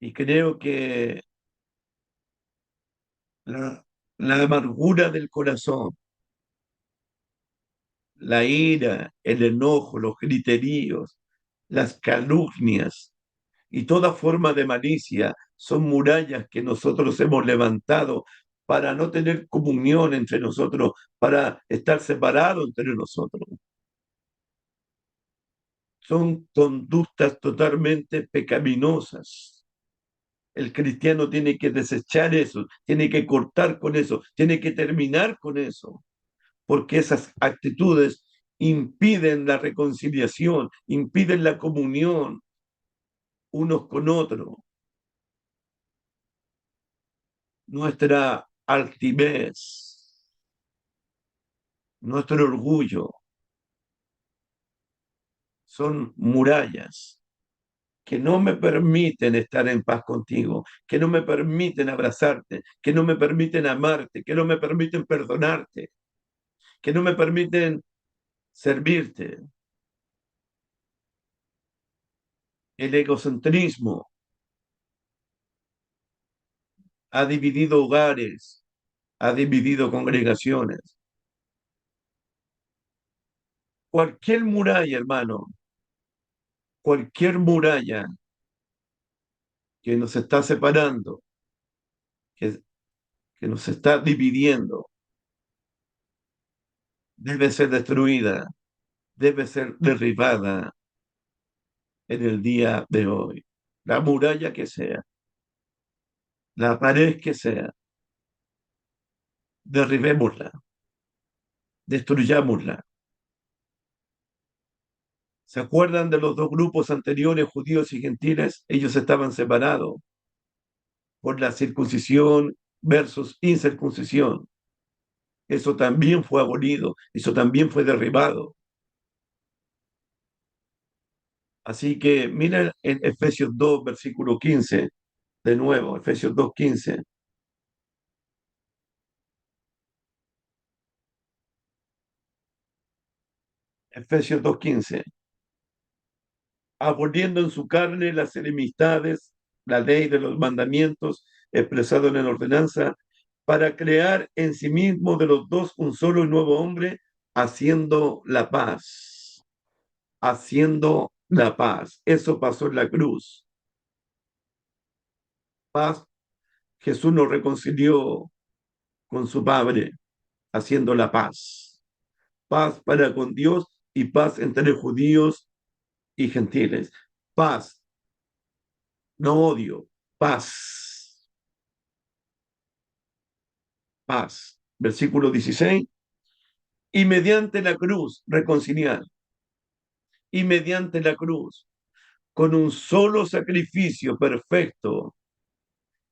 Y creo que la, la amargura del corazón, la ira, el enojo, los griteríos, las calumnias y toda forma de malicia son murallas que nosotros hemos levantado para no tener comunión entre nosotros, para estar separados entre nosotros. Son conductas totalmente pecaminosas. El cristiano tiene que desechar eso, tiene que cortar con eso, tiene que terminar con eso, porque esas actitudes impiden la reconciliación, impiden la comunión unos con otros. Nuestra altivez, nuestro orgullo, son murallas que no me permiten estar en paz contigo, que no me permiten abrazarte, que no me permiten amarte, que no me permiten perdonarte, que no me permiten servirte. El egocentrismo ha dividido hogares, ha dividido congregaciones. Cualquier muralla, hermano, cualquier muralla que nos está separando, que, que nos está dividiendo, debe ser destruida, debe ser derribada en el día de hoy. La muralla que sea, la pared que sea, derribémosla, destruyámosla. ¿Se acuerdan de los dos grupos anteriores, judíos y gentiles? Ellos estaban separados por la circuncisión versus incircuncisión. Eso también fue abolido, eso también fue derribado. Así que mira en Efesios 2, versículo 15, de nuevo, Efesios 2, 15. Efesios 2, 15. Aboliendo en su carne las enemistades, la ley de los mandamientos expresado en la ordenanza, para crear en sí mismo de los dos un solo y nuevo hombre, haciendo la paz, haciendo la paz. Eso pasó en la cruz. Paz, Jesús nos reconcilió con su Padre, haciendo la paz. Paz para con Dios y paz entre judíos y gentiles. Paz, no odio, paz, paz. Versículo 16. Y mediante la cruz reconciliar, y mediante la cruz, con un solo sacrificio perfecto,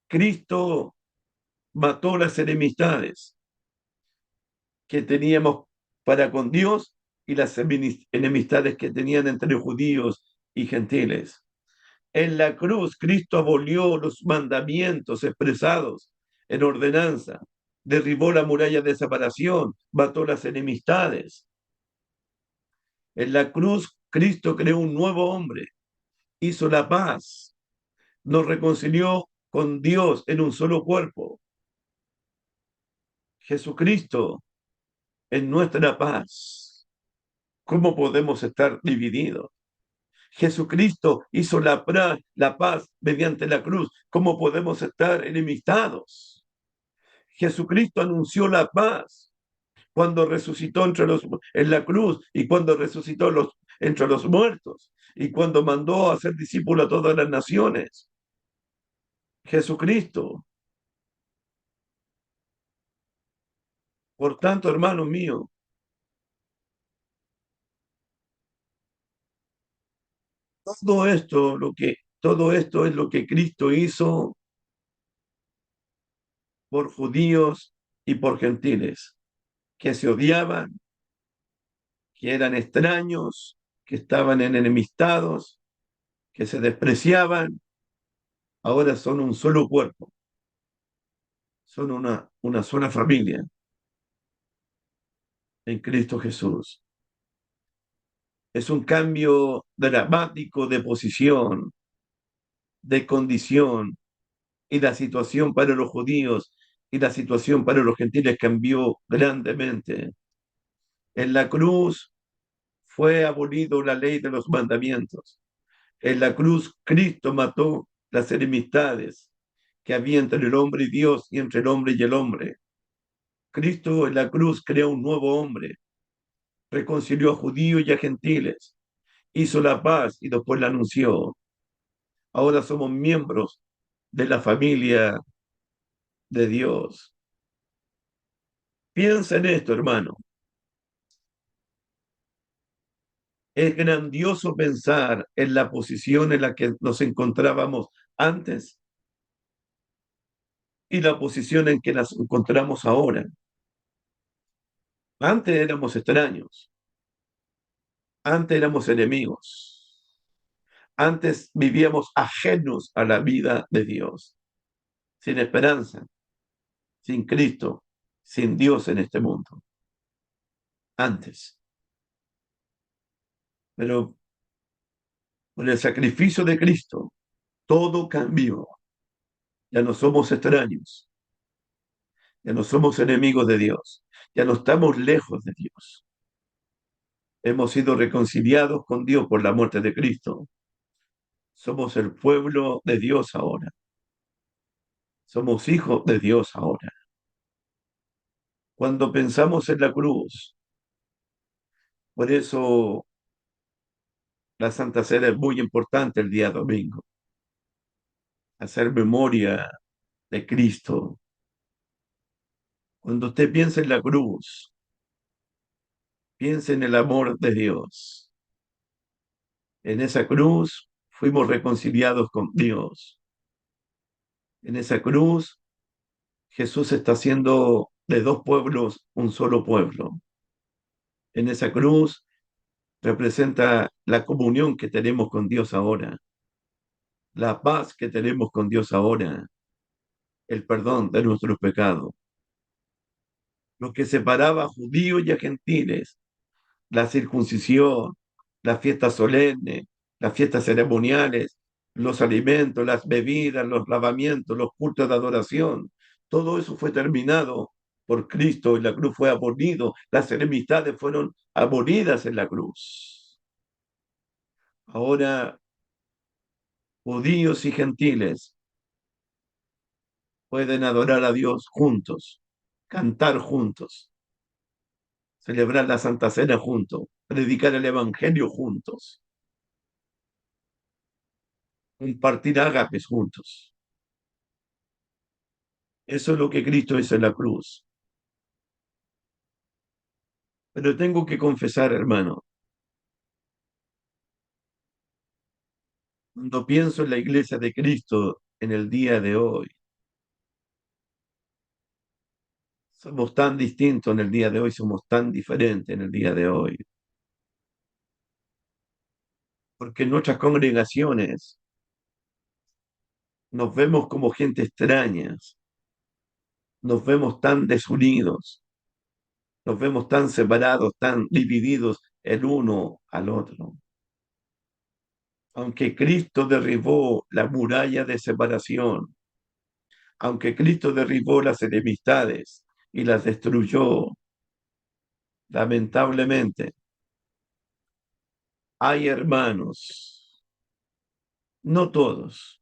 Cristo mató las enemistades que teníamos para con Dios y las enemistades que tenían entre judíos y gentiles. En la cruz, Cristo abolió los mandamientos expresados en ordenanza, derribó la muralla de separación, mató las enemistades. En la cruz, Cristo creó un nuevo hombre, hizo la paz, nos reconcilió con Dios en un solo cuerpo. Jesucristo en nuestra paz. ¿Cómo podemos estar divididos? Jesucristo hizo la paz mediante la cruz. ¿Cómo podemos estar enemistados? Jesucristo anunció la paz cuando resucitó en la cruz y cuando resucitó entre los muertos y cuando mandó a hacer discípulos a todas las naciones. Jesucristo. Por tanto, hermano mío, todo esto es lo que Cristo hizo por judíos y por gentiles, que se odiaban, que eran extraños, que estaban en enemistados, que se despreciaban, ahora son un solo cuerpo, son una sola familia en Cristo Jesús. Es un cambio dramático de posición, de condición, y la situación para los judíos y la situación para los gentiles cambió grandemente. En la cruz fue abolido la ley de los mandamientos. En la cruz Cristo mató las enemistades que había entre el hombre y Dios y entre el hombre y el hombre. Cristo en la cruz creó un nuevo hombre, reconcilió a judíos y a gentiles, hizo la paz y después la anunció. Ahora somos miembros de la familia de Dios. Piensa en esto, hermano. Es grandioso pensar en la posición en la que nos encontrábamos antes y la posición en que nos encontramos ahora. Antes éramos extraños, antes éramos enemigos, antes vivíamos ajenos a la vida de Dios, sin esperanza, sin Cristo, sin Dios en este mundo. Antes. Pero con el sacrificio de Cristo, todo cambió. Ya no somos extraños, ya no somos enemigos de Dios, ya no estamos lejos de Dios. Hemos sido reconciliados con Dios por la muerte de Cristo. Somos el pueblo de Dios ahora. Somos hijos de Dios ahora. Cuando pensamos en la cruz, por eso la Santa Cena es muy importante el día domingo, hacer memoria de Cristo. Cuando usted piensa en la cruz, piensa en el amor de Dios. En esa cruz fuimos reconciliados con Dios. En esa cruz Jesús está haciendo de dos pueblos un solo pueblo. En esa cruz representa la comunión que tenemos con Dios ahora, la paz que tenemos con Dios ahora, el perdón de nuestros pecados. Lo que separaba a judíos y a gentiles, la circuncisión, las fiestas solemnes, las fiestas ceremoniales, los alimentos, las bebidas, los lavamientos, los cultos de adoración, todo eso fue terminado por Cristo y la cruz fue abolido, las enemistades fueron abolidas en la cruz. Ahora judíos y gentiles pueden adorar a Dios juntos, cantar juntos, celebrar la Santa Cena juntos, predicar el Evangelio juntos, compartir ágapes juntos. Eso es lo que Cristo hizo en la cruz. Pero tengo que confesar, hermano, cuando pienso en la iglesia de Cristo en el día de hoy, somos tan distintos en el día de hoy, somos tan diferentes en el día de hoy, porque en nuestras congregaciones nos vemos como gente extraña, nos vemos tan desunidos, nos vemos tan separados, tan divididos el uno al otro. Aunque Cristo derribó la muralla de separación, aunque Cristo derribó las enemistades y las destruyó, lamentablemente, hay hermanos, no todos,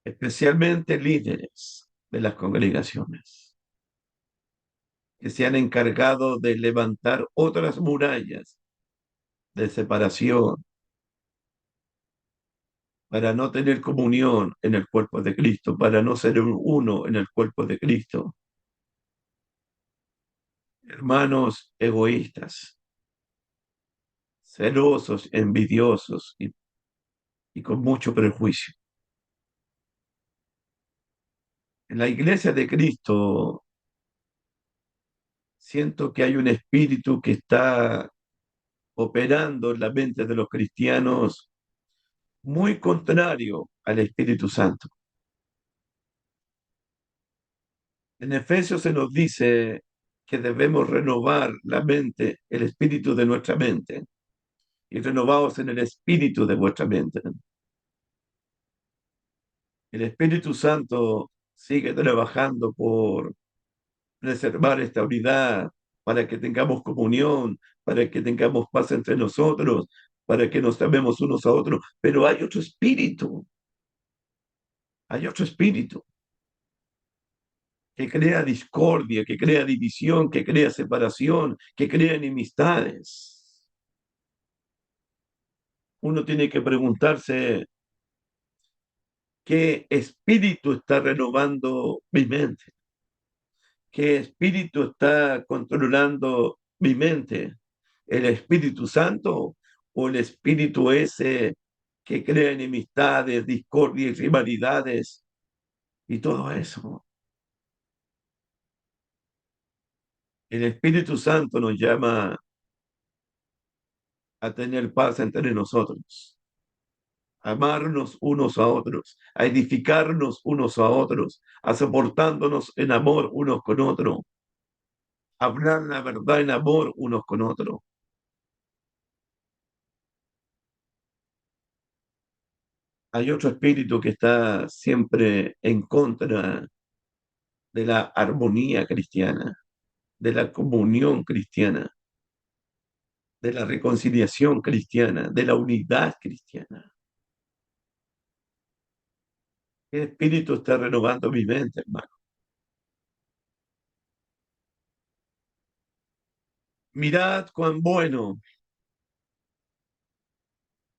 especialmente líderes de las congregaciones, que se han encargado de levantar otras murallas de separación para no tener comunión en el cuerpo de Cristo, para no ser uno en el cuerpo de Cristo. Hermanos egoístas, celosos, envidiosos y con mucho prejuicio. En la iglesia de Cristo siento que hay un espíritu que está operando en la mente de los cristianos muy contrario al Espíritu Santo. En Efesios se nos dice que debemos renovar la mente, el espíritu de nuestra mente, y renovados en el espíritu de vuestra mente. El Espíritu Santo sigue trabajando por preservar esta unidad, para que tengamos comunión, para que tengamos paz entre nosotros, para que nos amemos unos a otros. Pero hay otro espíritu que crea discordia, que crea división, que crea separación, que crea enemistades. Uno tiene que preguntarse, ¿qué espíritu está renovando mi mente? ¿Qué espíritu está controlando mi mente? ¿El Espíritu Santo o el espíritu ese que crea enemistades, discordias, rivalidades y todo eso? El Espíritu Santo nos llama a tener paz entre nosotros, a amarnos unos a otros, a edificarnos unos a otros, a soportándonos en amor unos con otros, a hablar la verdad en amor unos con otros. Hay otro espíritu que está siempre en contra de la armonía cristiana, de la comunión cristiana, de la reconciliación cristiana, de la unidad cristiana. ¿Qué espíritu está renovando mi mente, hermano? Mirad cuán bueno,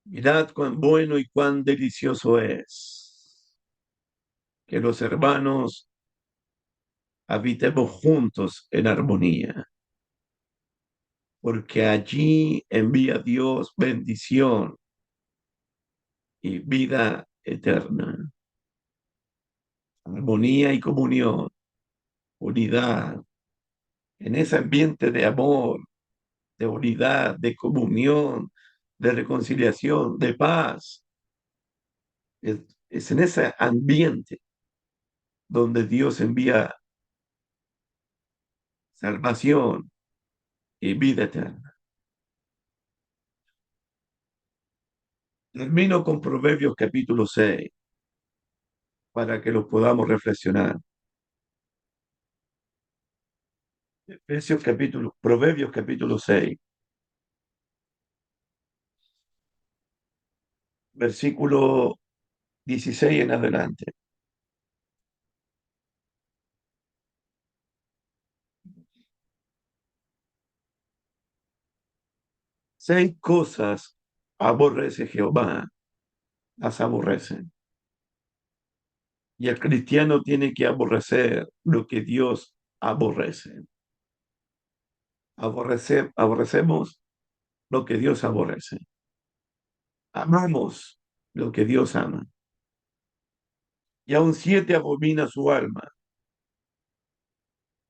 mirad cuán bueno y cuán delicioso es que los hermanos habitemos juntos en armonía, porque allí envía Dios bendición y vida eterna. Armonía y comunión, unidad, en ese ambiente de amor, de unidad, de comunión, de reconciliación, de paz. Es, es en ese ambiente donde Dios envía salvación y vida eterna. Termino con Proverbios capítulo 6 para que lo podamos reflexionar. Proverbios capítulo 6, versículo 16 en adelante. 6 cosas aborrece Jehová, las aborrecen. Y el cristiano tiene que aborrecer lo que Dios aborrece. Aborrecemos lo que Dios aborrece. Amamos lo que Dios ama. Y aun 7 abomina su alma.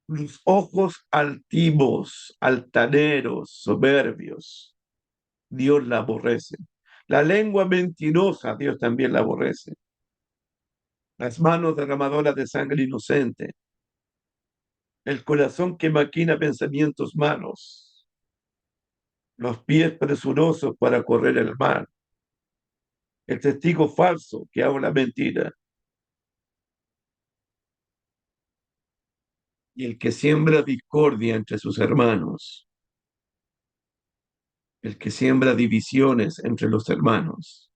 Los ojos altivos, altaneros, soberbios, Dios la aborrece. La lengua mentirosa, Dios también la aborrece. Las manos derramadoras de sangre inocente. El corazón que maquina pensamientos malos. los pies presurosos para correr el mar, el testigo falso que habla mentira y el que siembra discordia entre sus hermanos, el que siembra divisiones entre los hermanos,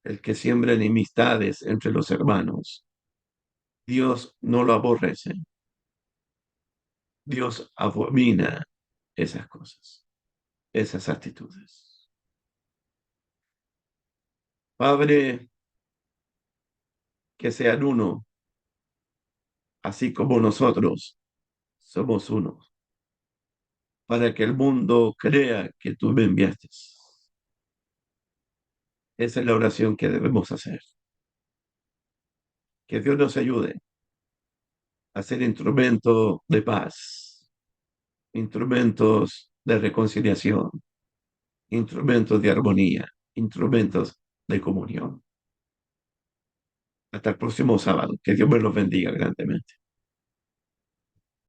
el que siembra enemistades entre los hermanos. Dios no lo aborrece, Dios abomina esas cosas, esas actitudes. Padre, que sean uno, así como nosotros somos uno, para que el mundo crea que tú me enviaste. Esa es la oración que debemos hacer. Que Dios nos ayude a ser instrumentos de paz, instrumentos de reconciliación, instrumentos de armonía, instrumentos de comunión. Hasta el próximo sábado. Que Dios me los bendiga grandemente.